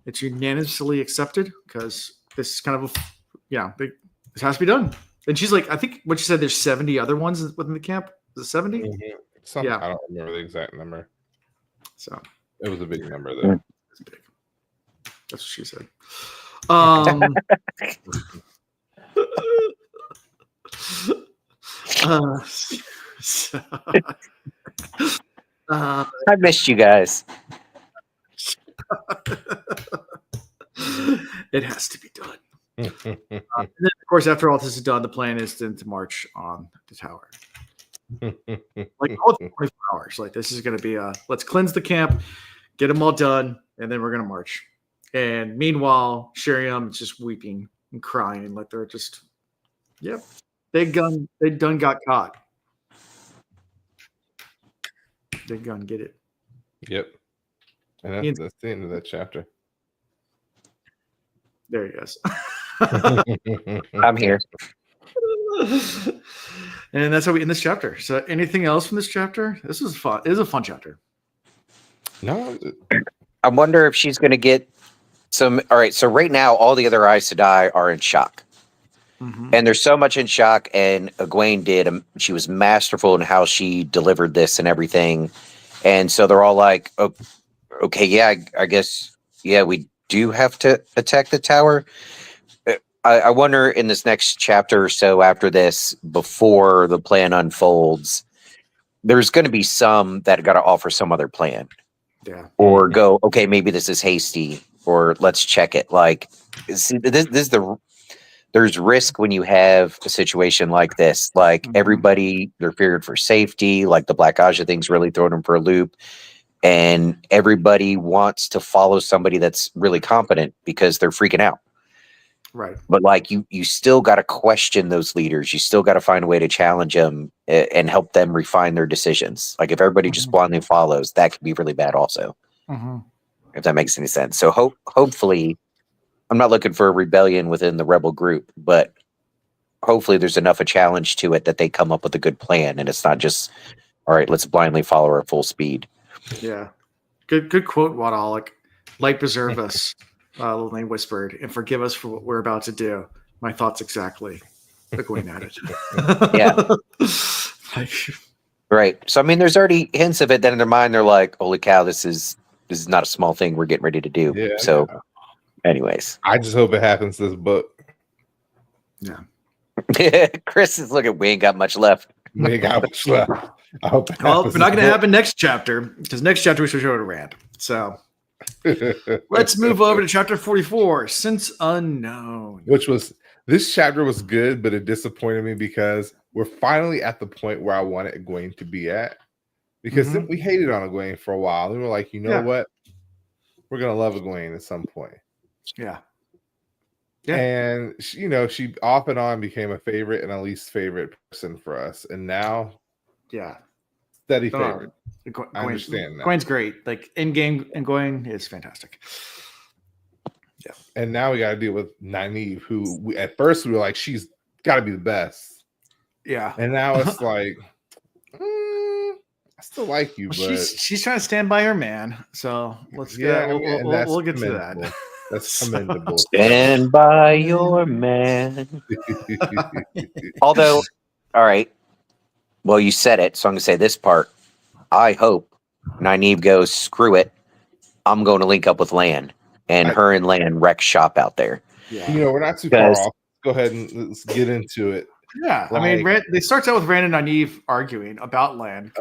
It's unanimously accepted because this is kind of this has to be done. And she's like, I think what she said, there's 70 other ones within the camp. Is it 70?
I don't remember the exact number.
So
it was a big number though.
It's big. That's what she said.
I missed you guys.
It has to be done. And then, of course, after all this is done, the plan is then to march on the tower. Like all 24 hours. Like this is going to be let's cleanse the camp, get them all done, and then we're going to march. And meanwhile, Shiriam is just weeping and crying like they're just, they done got caught. They gun get it.
Yep. And that's the end of that chapter.
There he goes.
I'm here.
And that's how we end this chapter. So anything else from this chapter? This was fun. It is a fun chapter.
No.
I wonder if she's going to get some. All right. So right now, all the other Aes Sedai are in shock. And there's so much in shock. And Egwene she was masterful in how she delivered this and everything. And so they're all like, oh, okay, I guess, we do have to attack the tower. I wonder in this next chapter or so after this, before the plan unfolds, there's going to be some that got to offer some other plan.
Yeah.
Or go, okay, maybe this is hasty, or let's check it. Like, see, this is there's risk when you have a situation like this. Like everybody, they're feared for safety. Like the Black Ajah thing's really throwing them for a loop. And everybody wants to follow somebody that's really competent because they're freaking out.
Right.
But like you still got to question those leaders. You still got to find a way to challenge them and help them refine their decisions. Like if everybody just blindly follows, that could be really bad also. If that makes any sense. So hopefully, I'm not looking for a rebellion within the rebel group, but hopefully there's enough a challenge to it that they come up with a good plan. And it's not just, all right, let's blindly follow her at full speed.
Yeah. Good quote, Wadal. Like, light preserve us, Lelaine whispered, and forgive us for what we're about to do. My thoughts exactly. Going at it.
Yeah. Right. So, I mean, there's already hints of it. Then in their mind, they're like, holy cow, this is not a small thing we're getting ready to do.
Yeah,
so, anyways.
I just hope it happens this book.
Yeah.
Chris is looking, we ain't got much left.
We ain't got much left. I hope it
well, it's not going to happen next chapter, because next chapter we should show to Rand. So let's move over to chapter 44, Since Unknown.
This chapter was good, but it disappointed me because we're finally at the point where I wanted Egwene to be at. Because we hated on Egwene for a while. We were like, you know what? We're going to love Egwene at some point.
Yeah.
And she off and on became a favorite and a least favorite person for us. And now, steady favorite. I understand that.
Egwene's great. Like in game, Egwene is fantastic. Yeah.
And now we got to deal with Nynaeve, who at first we were like, she's got to be the best.
Yeah.
And now it's like, I still like you,
Well,
but
she's trying to stand by her man. So let's we'll get to that.
That's commendable.
Stand by your man. Although, all right. Well, you said it, so I'm gonna say this part. I hope Nynaeve goes, screw it. I'm going to link up with Lan, and her and Lan wreck shop out there.
Yeah. We're not too far off. Go ahead and let's get into it.
Yeah, I mean, they starts out with Rand and Nynaeve arguing about Lan.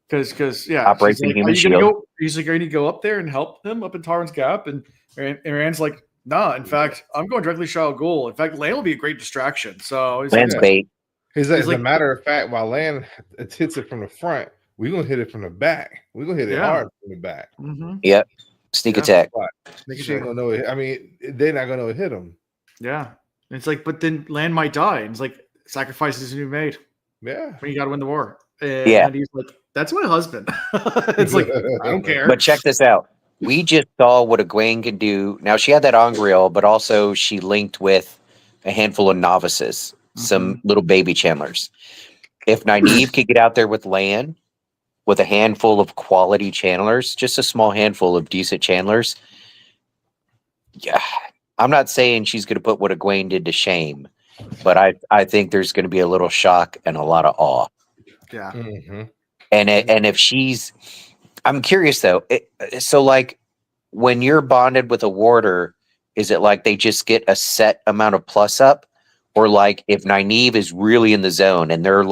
Because
Operation Human Shield.
He's like, are you going to go up there and help him up in Tarwin's Gap? And Rand's like, nah, in fact, I'm going directly to Shao Ghul. In fact, Lan will be a great distraction. So he's
Lan's bait.
As a matter of fact, while Lan hits it from the front, we're going to hit it from the back. We're going to hit it hard from the back.
Mm-hmm.
Yep. Sneak attack.
She ain't gonna know it. I mean, they're not going to hit him.
Yeah. And it's like, but then Lan might die. And it's like, sacrifices to be made.
Yeah.
When you got to win the war. And he's like, that's my husband. It's like, I don't care.
But check this out. We just saw what Egwene can do. Now, she had that Ongriel, but also she linked with a handful of novices, some little baby channelers. If Nynaeve could get out there with Lan, with a handful of quality channelers, just a small handful of decent channelers, yeah, I'm not saying she's going to put what Egwene did to shame, but I think there's going to be a little shock and a lot of awe.
Yeah.
Mm-hmm.
And if she's, I'm curious though. So like when you're bonded with a warder, is it like they just get a set amount of plus up, or like if Nynaeve is really in the zone and they're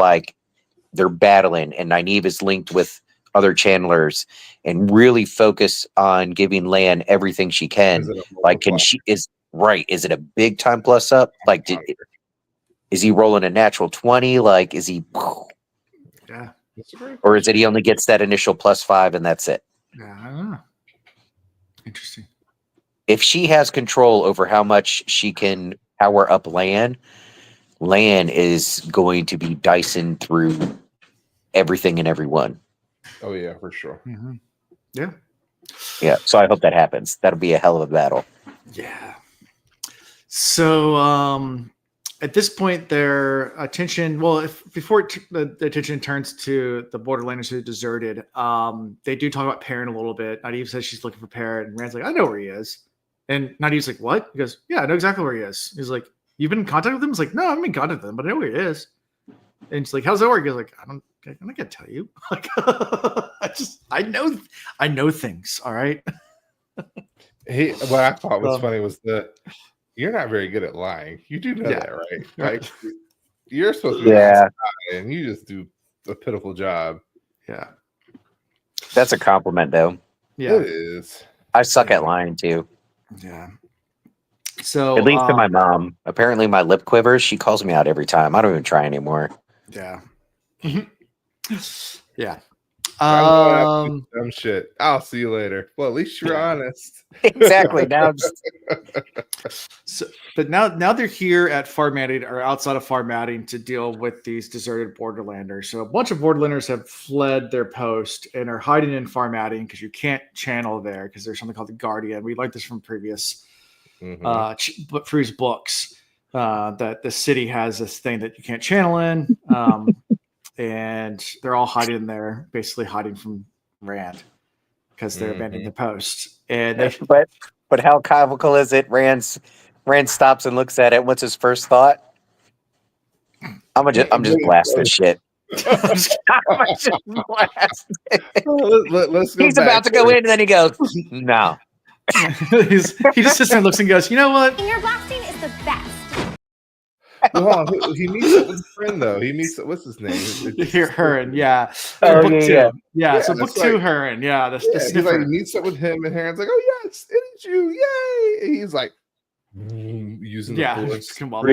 battling and Nynaeve is linked with other channelers and really focus on giving Lan everything she can, like is it a big time plus up? Like is he rolling a natural 20? Like is he?
Yeah.
Or is it he only gets that initial +5 and that's it?
Yeah, I don't know. Interesting.
If she has control over how much she can power up Lan is going to be dicing through everything and everyone.
Oh yeah, for sure.
Mm-hmm. Yeah.
Yeah. So I hope that happens. That'll be a hell of a battle.
Yeah. So at this point, their attention, before the attention turns to the Borderlanders who deserted, they do talk about Perrin a little bit. Nynaeve says she's looking for Perrin, and Rand's like, I know where he is. And Nynaeve's like, what? He goes, yeah, I know exactly where he is. He's like, you've been in contact with him? He's like, no, I haven't been in contact with him, but I know where he is. And she's like, how's that work? He's like, I'm not gonna tell you. Like, I know things. All right.
What I thought was funny was that you're not very good at lying. You do know that, right? Like you're supposed to be and you just do a pitiful job.
Yeah.
That's a compliment though.
Yeah.
It is.
I suck at lying too.
Yeah. So
at least to my mom. Apparently my lip quivers, she calls me out every time. I don't even try anymore.
Yeah. Yeah.
Dumb shit. I'll see you later. Well, at least you're honest.
Exactly. Now,
but now they're here at Farmatting or outside of Farmatting to deal with these deserted Borderlanders. So a bunch of Borderlanders have fled their post and are hiding in Farmatting because you can't channel there because there's something called the Guardian. We learned this from previous books that the city has this thing that you can't channel in. And they're all hiding there, basically hiding from Rand because they're abandoning the post. And
but how comical is it? Rand stops and looks at it. What's his first thought? I'm just blast this shit.
Let's go.
He's about to go in, and then he goes, "No."
He just sits there and looks and goes, "You know what?
Finger blasting is the best."
Well, he meets up with a friend though. He meets up. What's his name?
Hurin, yeah.
Oh,
book
yeah.
two. Yeah. So book two, Hurin, yeah. The
he meets up with him, and Hurin's like, "Oh yes, it's you, yay!" And he's like using the force.
Come on,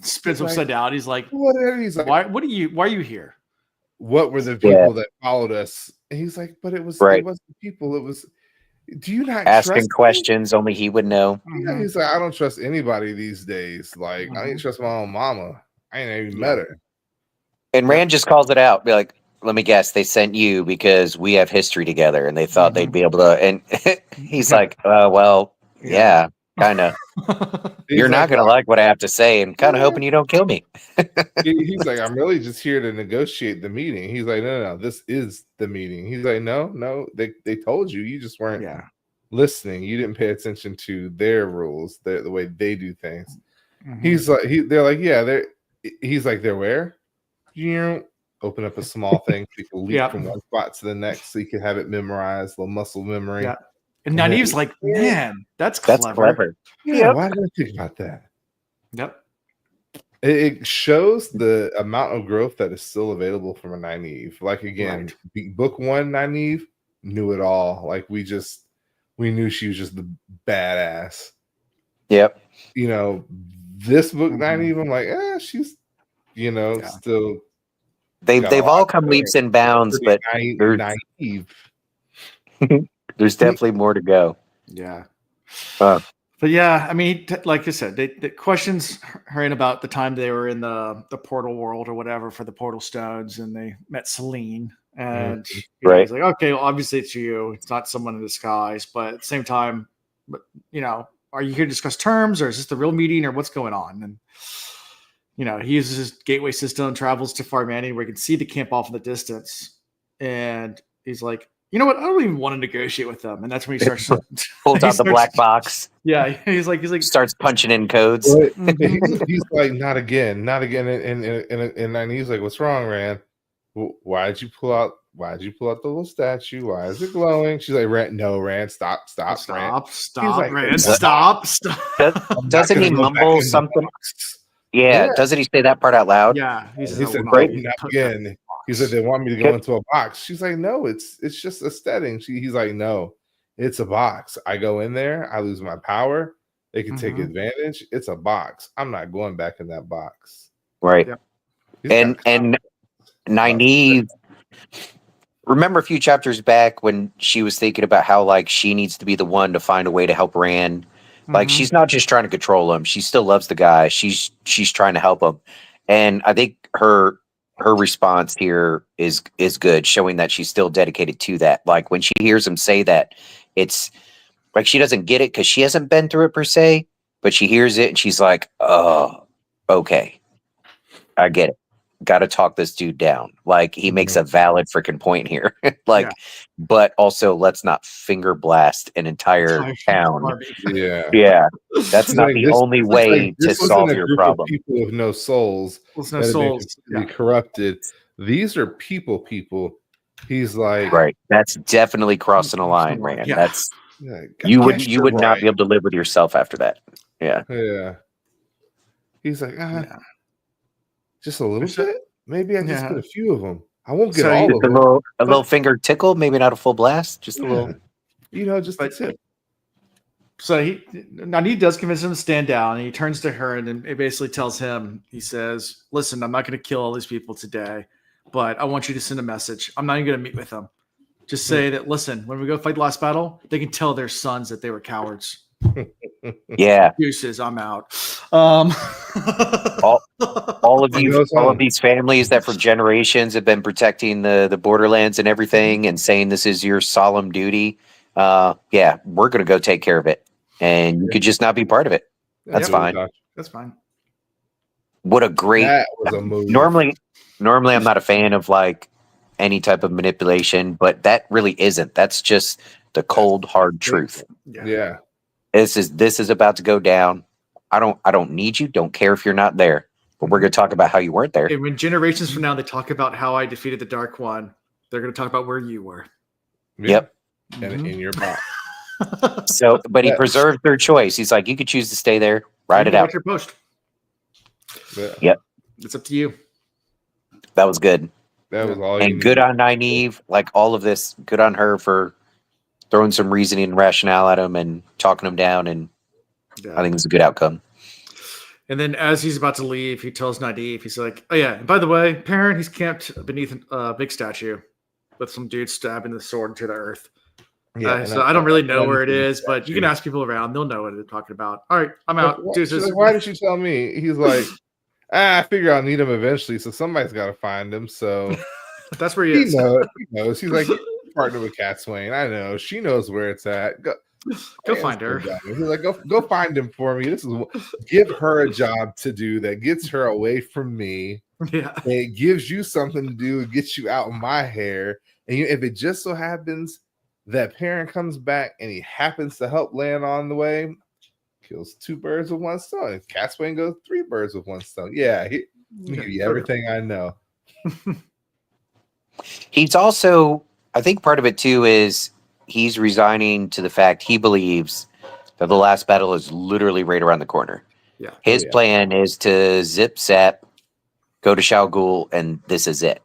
spins
like,
upside down. He's like,
"What are you?" He's like,
"Why are you here?
What were the people that followed us?" And he's like, "But it wasn't people. It was." Do you not
asking questions only he would know?
Yeah, he's like, I don't trust anybody these days. Like, I ain't trust my own mama. I ain't even met her.
And Rand just calls it out, be like, let me guess, they sent you because we have history together, and they thought they'd be able to. And he's like, well, yeah, kind of. You're not going to like what I have to say, and kind of hoping you don't kill me.
He's like, I'm really just here to negotiate the meeting. He's like, no, this is the meeting. He's like, no, they told you. You just weren't listening. You didn't pay attention to their rules, the way they do things. He's like, they're like, yeah, he's like, they're where? You open up a small thing so you can leap from one spot to the next so you can have it memorized, little muscle memory.
Yeah. And Nynaeve's like, man, that's clever.
Yeah, why did I think about that?
Yep.
It shows the amount of growth that is still available from a Nynaeve. Like, again, book one, Nynaeve knew it all. Like, we knew she was just the badass.
Yep.
This book, Nynaeve, I'm like, she's, still.
They've all come leaps and bounds, but
naive.
There's definitely more to go.
Yeah. But yeah, I mean, like I said, the questions her in about the time they were in the portal world or whatever for the portal stones, and they met Selene, and he's like, okay, well, obviously it's you. It's not someone in disguise, but at the same time, are you here to discuss terms, or is this the real meeting, or what's going on? And he uses his gateway system, travels to Farmani, where he can see the camp off in the distance, and he's like, you know what? I don't even want to negotiate with them. And that's when he starts
pulls out the black box.
Yeah, he's like
starts punching in codes.
He's like, not again. And he's like, what's wrong, Rand? Why'd you pull out the little statue? Why is it glowing? She's like, Rand, stop,
Rand, Rand, stop.
Doesn't he mumble something? Yeah, doesn't he say that part out loud?
Yeah,
he said, not again. He said they want me to go into a box. She's like, no, it's just a setting. He's like, no, it's a box. I go in there, I lose my power. They can take advantage. It's a box. I'm not going back in that box.
Right. Yeah. And Nynaeve, remember a few chapters back when she was thinking about how like she needs to be the one to find a way to help Rand. Like she's not just trying to control him. She still loves the guy. She's trying to help him. And I think her response here is good, showing that she's still dedicated to that. Like when she hears him say that, it's like she doesn't get it because she hasn't been through it per se, but she hears it and she's like, oh, okay, I get it. Got to talk this dude down. Like he makes a valid freaking point here. But also let's not finger blast an entire town. Yeah. That's not the only way to solve your problem.
People with no souls.
With no souls.
Be corrupted. These are people. He's like,
right. That's definitely crossing a line, Rand. Yeah. That's you would not be able to live with yourself after that. Yeah.
Yeah. He's like, just a little bit. Maybe I just get a few of them. I won't get all of them.
A little finger tickle, maybe not a full blast, just a little.
Just a tip.
So he does convince him to stand down, and he turns to her, and then it basically tells him, he says, listen, I'm not going to kill all these people today, but I want you to send a message. I'm not even going to meet with them. Just say that, listen, when we go fight the last battle, they can tell their sons that they were cowards.
Yeah.
Excuses, I'm out.
All of these families that for generations have been protecting the borderlands and everything and saying this is your solemn duty. We're going to go take care of it. And you could just not be part of it. That's fine.
That's fine.
What a great,
that was a move.
Normally I'm not a fan of like any type of manipulation, but that really isn't. That's just the cold, hard truth.
Yeah.
This is about to go down. I don't need you. Don't care if you're not there. But we're going to talk about how you weren't there.
And when generations from now they talk about how I defeated the Dark One, they're going to talk about where you were.
Yep.
And in your box.
So, but he preserved their choice. He's like, you could choose to stay there, ride it out.
Your post.
Yep.
It's up to you.
That was good.
That was all.
And good on Nynaeve. Like all of this, good on her for throwing some reasoning and rationale at him and talking him down. And I think it's a good outcome.
And then as he's about to leave, he tells Nynaeve, he's like, oh yeah, and by the way, Perrin, he's camped beneath a big statue with some dude stabbing the sword into the earth. Yeah, so I don't really know where it is, but you can ask people around. They'll know what they're talking about. All right, I'm out.
Like, why did you tell me? He's like, I figure I'll need him eventually, so somebody's got to find him. So
That's where he
He
is.
knows. He knows. He's like partner with Cat Swain. I know. She knows where it's at.
Go find her.
He's like, go find him for me. Give her a job to do that gets her away from me.
Yeah.
It gives you something to do. It gets you out of my hair. And if it just so happens that Perrin comes back and he happens to help Lan on the way, kills 2 birds with 1 stone. If Cat Swain goes 3 birds with 1 stone. Yeah, he give you everything I know.
He's also, I think part of it too is he's resigning to the fact he believes that the last battle is literally right around the corner.
Yeah.
His plan is to zip zap, go to Shao Ghul, and this is it.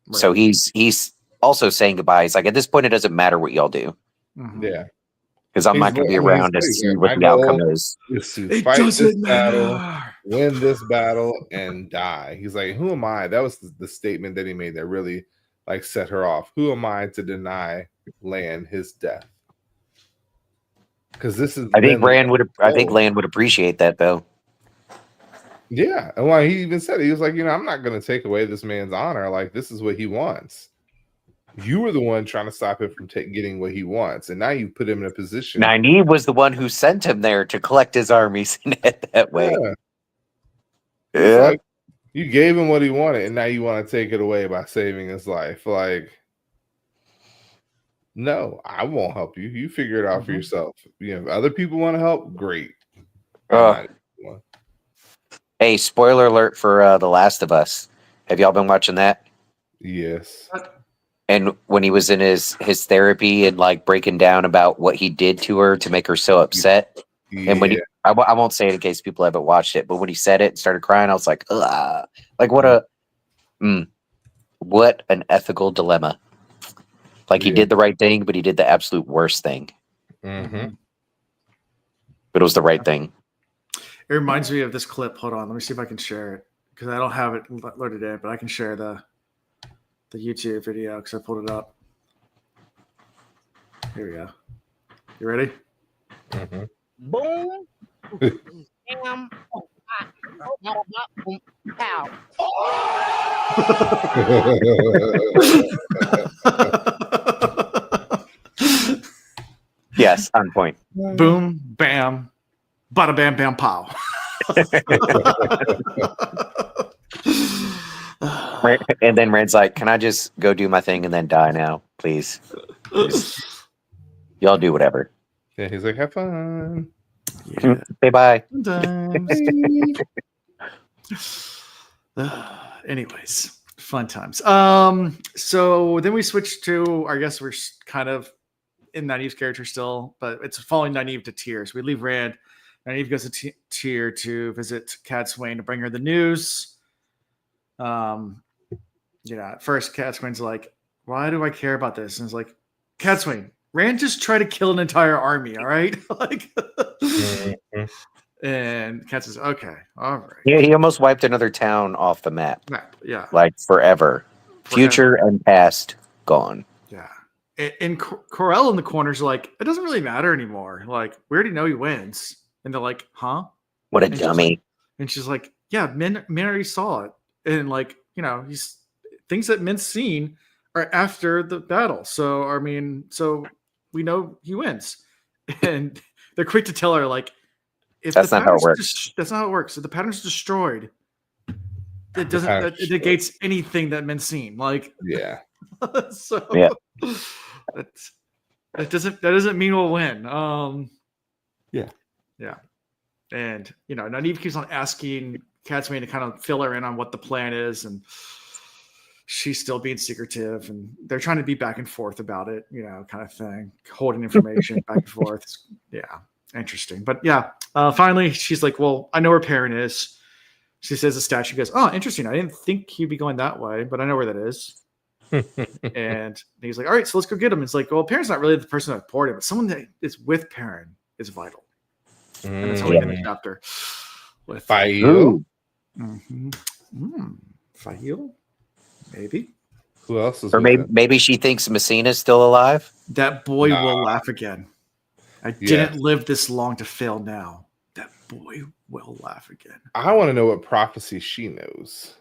Right. So he's also saying goodbye. He's like, at this point, it doesn't matter what y'all do.
Mm-hmm.
Yeah.
Because I'm not going to be around to see what the outcome is.
It doesn't matter. Win this battle and die. He's like, who am I? That was the statement that he made that really like set her off. Who am I to deny Lan his death? Because this is.
I think Lan would appreciate that though.
Yeah, and why he even said it, he was like, I'm not going to take away this man's honor. Like, this is what he wants. You were the one trying to stop him from getting what he wants, and now you put him in a position.
Nynaeve was the one who sent him there to collect his armies and head that way.
Yeah. Like, you gave him what he wanted, and now you want to take it away by saving his life. Like, no, I won't help you. You figure it out for yourself. If other people want to help, great.
Hey, spoiler alert for The Last of Us. Have y'all been watching that?
Yes.
And when he was in his therapy and like breaking down about what he did to her to make her so upset. Yeah. And when I won't say it in case people haven't watched it, but when he said it and started crying, I was like, ugh. Like what an ethical dilemma. Like he did the right thing, but he did the absolute worst thing.
Mm-hmm.
But it was the right thing.
It reminds me of this clip. Hold on. Let me see if I can share it because I don't have it loaded in, but I can share the YouTube video because I pulled it up. Here we go. You ready?
Mm-hmm.
Boom. Bam. Pow.
Yes, on point.
Boom, bam, bada bam, bam, pow.
And then Rand's like, can I just go do my thing and then die now, please? Y'all do whatever.
Yeah, he's like, have fun.
Yeah. Say bye.
Anyways, fun times. So then we switch to, I guess we're kind of in Nynaeve's character still, but it's following Nynaeve to Tears. We leave Rand. Nynaeve goes to Tyr to visit Cat Swain to bring her the news. At first Cat Swain's like, why do I care about this? And it's like, Cat Swain, Rand just tried to kill an entire army, all right? Like, and Cat says, okay, all right.
Yeah, he almost wiped another town off the map.
Yeah.
Like forever. Future and past gone.
Yeah. And Corell in the corner's like, it doesn't really matter anymore. Like, we already know he wins. And they're like, huh?
What a dummy.
She's like, yeah, men already saw it. And like, he's things that men's seen are after the battle. So, I mean, so we know he wins. And they're quick to tell her, like, if
that's not how it works.
That's not how it works. If the pattern's destroyed, it doesn't, it negates anything that men's seen. Like,
yeah.
So
yeah.
That doesn't mean we'll win.
Yeah.
And Nynaeve keeps on asking Cat Swain to kind of fill her in on what the plan is, and she's still being secretive, and they're trying to be back and forth about it, kind of thing, holding information back and forth. Yeah, interesting. But yeah, finally she's like, well, I know where Perrin is. She says the statue. Goes, oh, interesting. I didn't think he'd be going that way, but I know where that is. And he's like, all right, so let's go get him. It's like, well, Perrin's not really the person that poured it, but someone that is with Perrin is vital. And that's how we end the chapter with
Fail.
Fail, maybe.
Who else is?
Or maybe she thinks Messina's still alive.
That boy will laugh again. I didn't live this long to fail now. That boy will laugh again.
I want to know what prophecy she knows.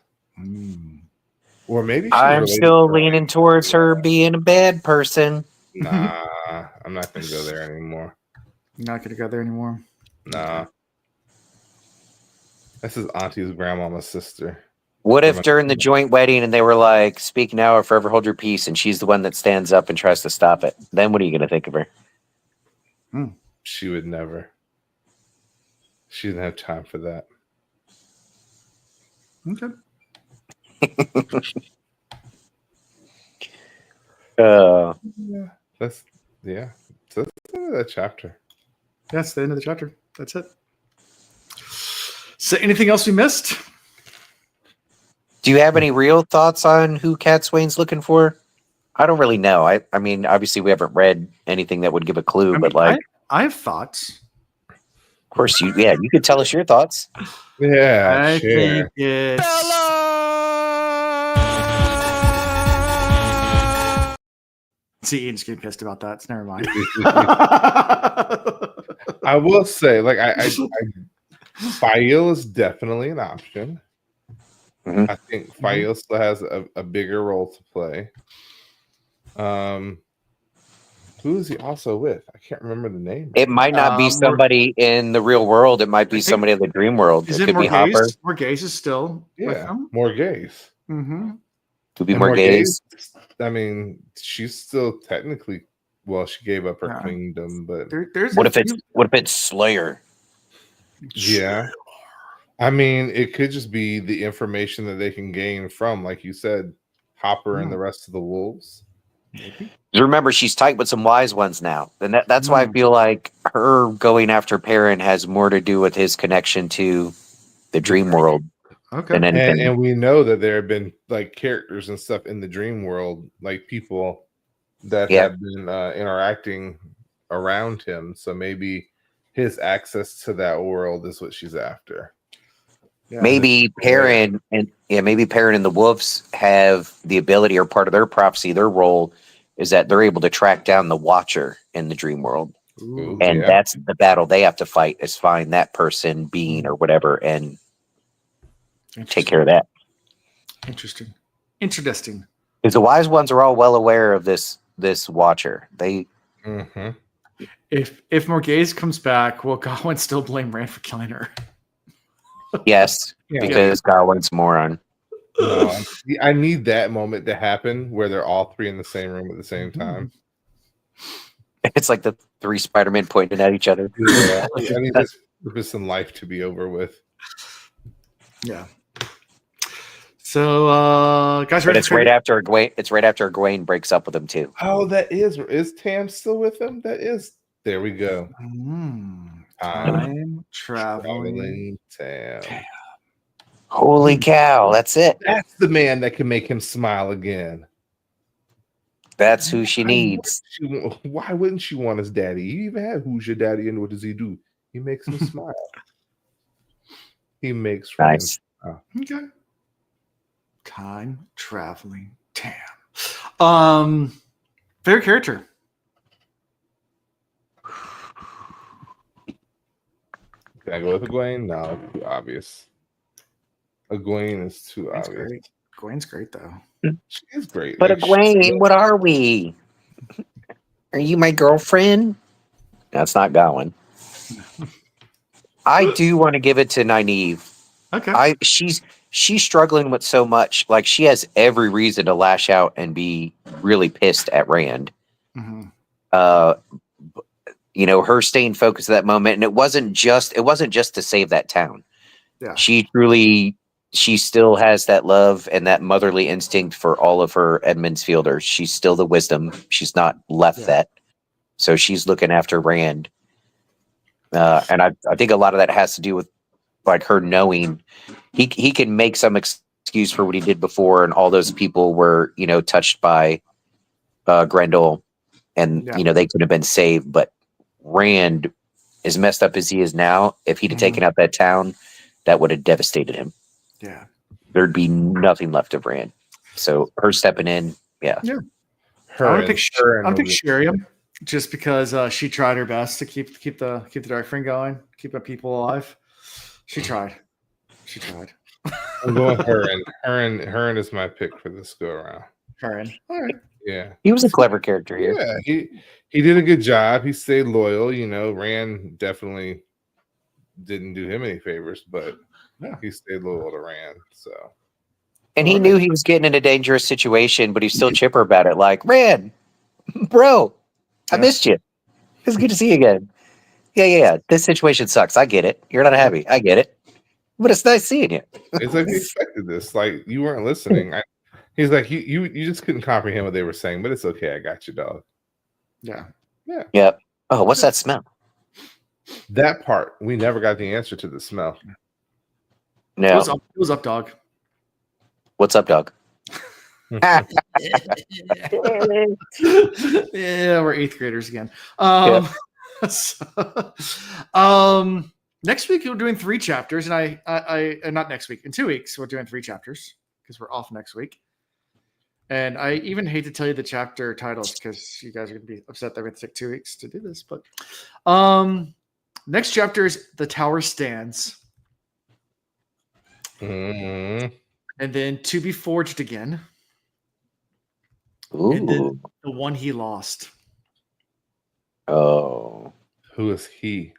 Or maybe she's
I'm
related
still
to
leaning towards her being a bad person.
Nah, I'm not gonna go there anymore.
Not gonna go there anymore.
Nah. This is Auntie's grandmama's sister.
What if during the joint wedding and they were like, speak now or forever hold your peace, and she's the one that stands up and tries to stop it? Then what are you going to think of her?
She would never. She didn't have time for that.
Okay.
That's So that's the end of that chapter.
That's the end of the chapter. That's it. So, anything else we missed?
Do you have any real thoughts on who Cat Swain's looking for? I don't really know. I mean, obviously we haven't read anything that would give a clue, but like,
I have thoughts.
of course, you could tell us your thoughts.
Yeah,
I think it's See, Ian's getting pissed about that. So never mind.
I will say, like, I Fael is definitely an option.
Mhm.
I think Fael still has a bigger role to play. Who is he also with? I can't remember the name.
It might not be somebody in the real world. It might be somebody in the dream world.
Is
It
it
could be Hopper.
Morgaze is still with them.
Morgaze.
Mm-hmm.
Could be Morgaze.
I mean, she's still technically. Well, she gave up her queendom, but
What if it's Slayer?
Yeah. I mean, it could just be the information that they can gain from, like you said, Hopper and the rest of the wolves.
Maybe.
You remember she's tight with some wise ones now. And that's why I feel like her going after Perrin has more to do with his connection to the dream world than anything.
And we know that there have been like characters and stuff in the dream world, like people that have been interacting around him. So maybe his access to that world is what she's after.
Yeah.
Maybe Perrin and the wolves have the ability, or part of their prophecy, their role is that they're able to track down the Watcher in the dream world.
Ooh,
and that's the battle they have to fight, is find that person, being, or whatever, and take care of that.
Interesting.
Because the wise ones are all well aware of this Watcher. They
If Morgaze comes back, will Gawain still blame Rand for killing her?
Yes, because Gawain's a moron.
No, I need that moment to happen where they're all three in the same room at the same time.
It's like the three Spider-Men pointing at each other.
Yeah, I need this purpose in life to be over with.
Yeah. So, guys,
but it's right after Egwene. It's right after Egwene breaks up with him too.
Oh, that is Tam still with him? That is. There we go.
Time traveling
Tam.
Holy cow! That's it.
That's the man that can make him smile again.
That's who she needs.
Why wouldn't she want his daddy? You even have Who's Your Daddy, and what does he do? He makes him smile. He makes
nice.
Okay. Time traveling Tam. Favorite character.
Can I go with Egwene? No, too obvious. Egwene is too obvious.
Great. Egwene's great though.
She is great.
But Egwene, what are we? Are you my girlfriend? That's not Gawain. I do want to give it to Nynaeve.
Okay.
She's struggling with so much. Like, she has every reason to lash out and be really pissed at Rand. Her staying focused at that moment, and it wasn't just to save that town.
Yeah.
She still has that love and that motherly instinct for all of her Edmund's fielders. She's still the wisdom. She's not left that. So she's looking after Rand. And I think a lot of that has to do with like her knowing he can make some excuse for what he did before, and all those people were, touched by Grendel, and they could have been saved. But Rand, as messed up as he is now, if he'd have taken out that town, that would have devastated him.
Yeah.
There'd be nothing left of Rand. So her stepping in, yeah.
I want to pick Sheriam, just because she tried her best to keep the Dark Friend going, keep the people alive. She tried.
I'm going Hurin. Hurin is my pick for this go around.
Hurin. All right.
Yeah.
He was a clever character here.
Yeah, he did a good job. He stayed loyal. Rand definitely didn't do him any favors, but he stayed loyal to Rand. So,
and he knew he was getting in a dangerous situation, but he's still chipper about it. Like, Rand, bro, I missed you. It's good to see you again. Yeah. This situation sucks. I get it. You're not happy. I get it. But it's nice seeing you.
it's like he expected this. Like, you weren't listening. He's like, you just couldn't comprehend what they were saying, but it's okay. I got you, dog.
Yeah.
Yep. Oh, what's that smell?
That part, we never got the answer to the smell.
No.
It was up, dog.
What's up, dog?
Yeah, we're 8th graders again. Next week we're doing 3 chapters, and I not next week. In 2 weeks we're doing 3 chapters because we're off next week. And I even hate to tell you the chapter titles because you guys are going to be upset that we're going to take 2 weeks to do this. But next chapter is The Tower Stands.
Mm-hmm.
And then To Be Forged Again.
Ooh.
And then The One He Lost.
Oh.
Who is he?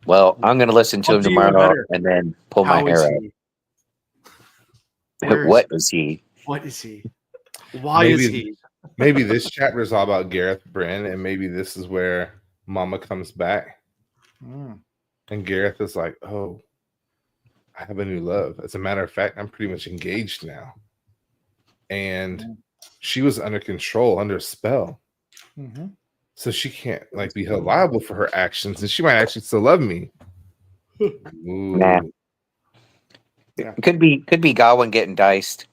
Well, I'm going to listen to him
I'll do you
tomorrow
better.
and then pull
How
my
is
hair
he?
out. What is he?
What is he? Why is he?
Maybe this chapter is all about Gareth Bryn, and maybe this is where Mama comes back. And Gareth is like, oh, I have a new love. As a matter of fact, I'm pretty much engaged now. And she was under control, under spell.
Mm-hmm.
So she can't be held liable for her actions, and she might actually still love me. Ooh.
Nah.
Yeah.
Could be Gawain getting diced.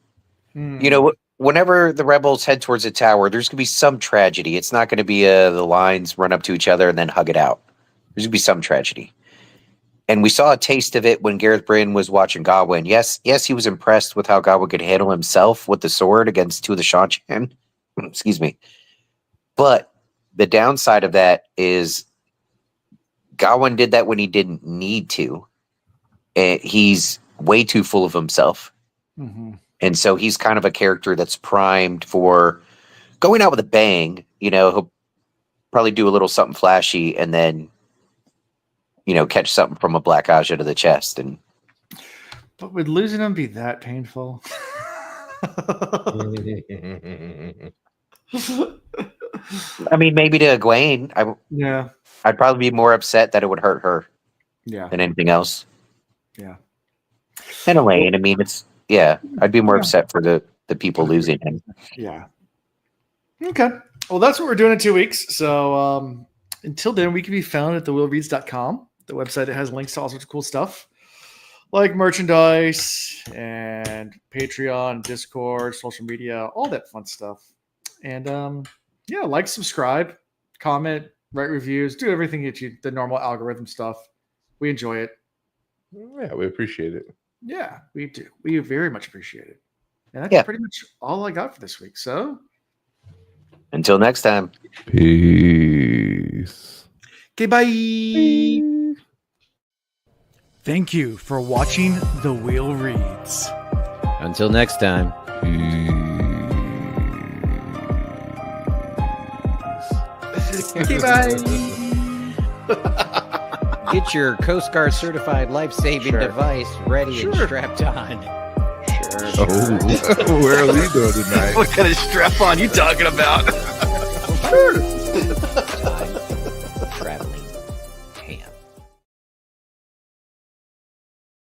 Whenever the rebels head towards the tower, there's going to be some tragedy. It's not going to be the lines run up to each other and then hug it out. There's going to be some tragedy. And we saw a taste of it when Gareth Bryn was watching Gawain. Yes, he was impressed with how Gawain could handle himself with the sword against 2 of the Seanchan. Excuse me. But the downside of that is Gawain did that when he didn't need to. And he's way too full of himself.
Mm-hmm.
And so he's kind of a character that's primed for going out with a bang. He'll probably do a little something flashy and then, catch something from a Black Ajah to the chest.
But would losing him be that painful?
I mean, maybe to Egwene, I'd probably be more upset that it would hurt her than anything else.
Yeah.
And Elaine, I mean, I'd be more upset for the people losing him.
Yeah. Okay. Well, that's what we're doing in 2 weeks. So until then, we can be found at thewillreads.com, the website that has links to all sorts of cool stuff like merchandise and Patreon, Discord, social media, all that fun stuff. And like, subscribe, comment, write reviews, do everything the normal algorithm stuff. We enjoy it.
Yeah, we appreciate it.
Yeah, we do. We very much appreciate it. And that's pretty much all I got for this week. So
until next time.
Peace.
Okay, bye. Thank you for watching The Wheel Reads.
Until next time.
Okay, bye.
Get your Coast Guard certified life-saving device ready and strapped on.
Oh, where are we going tonight?
What kind of strap on you talking about?
Sure.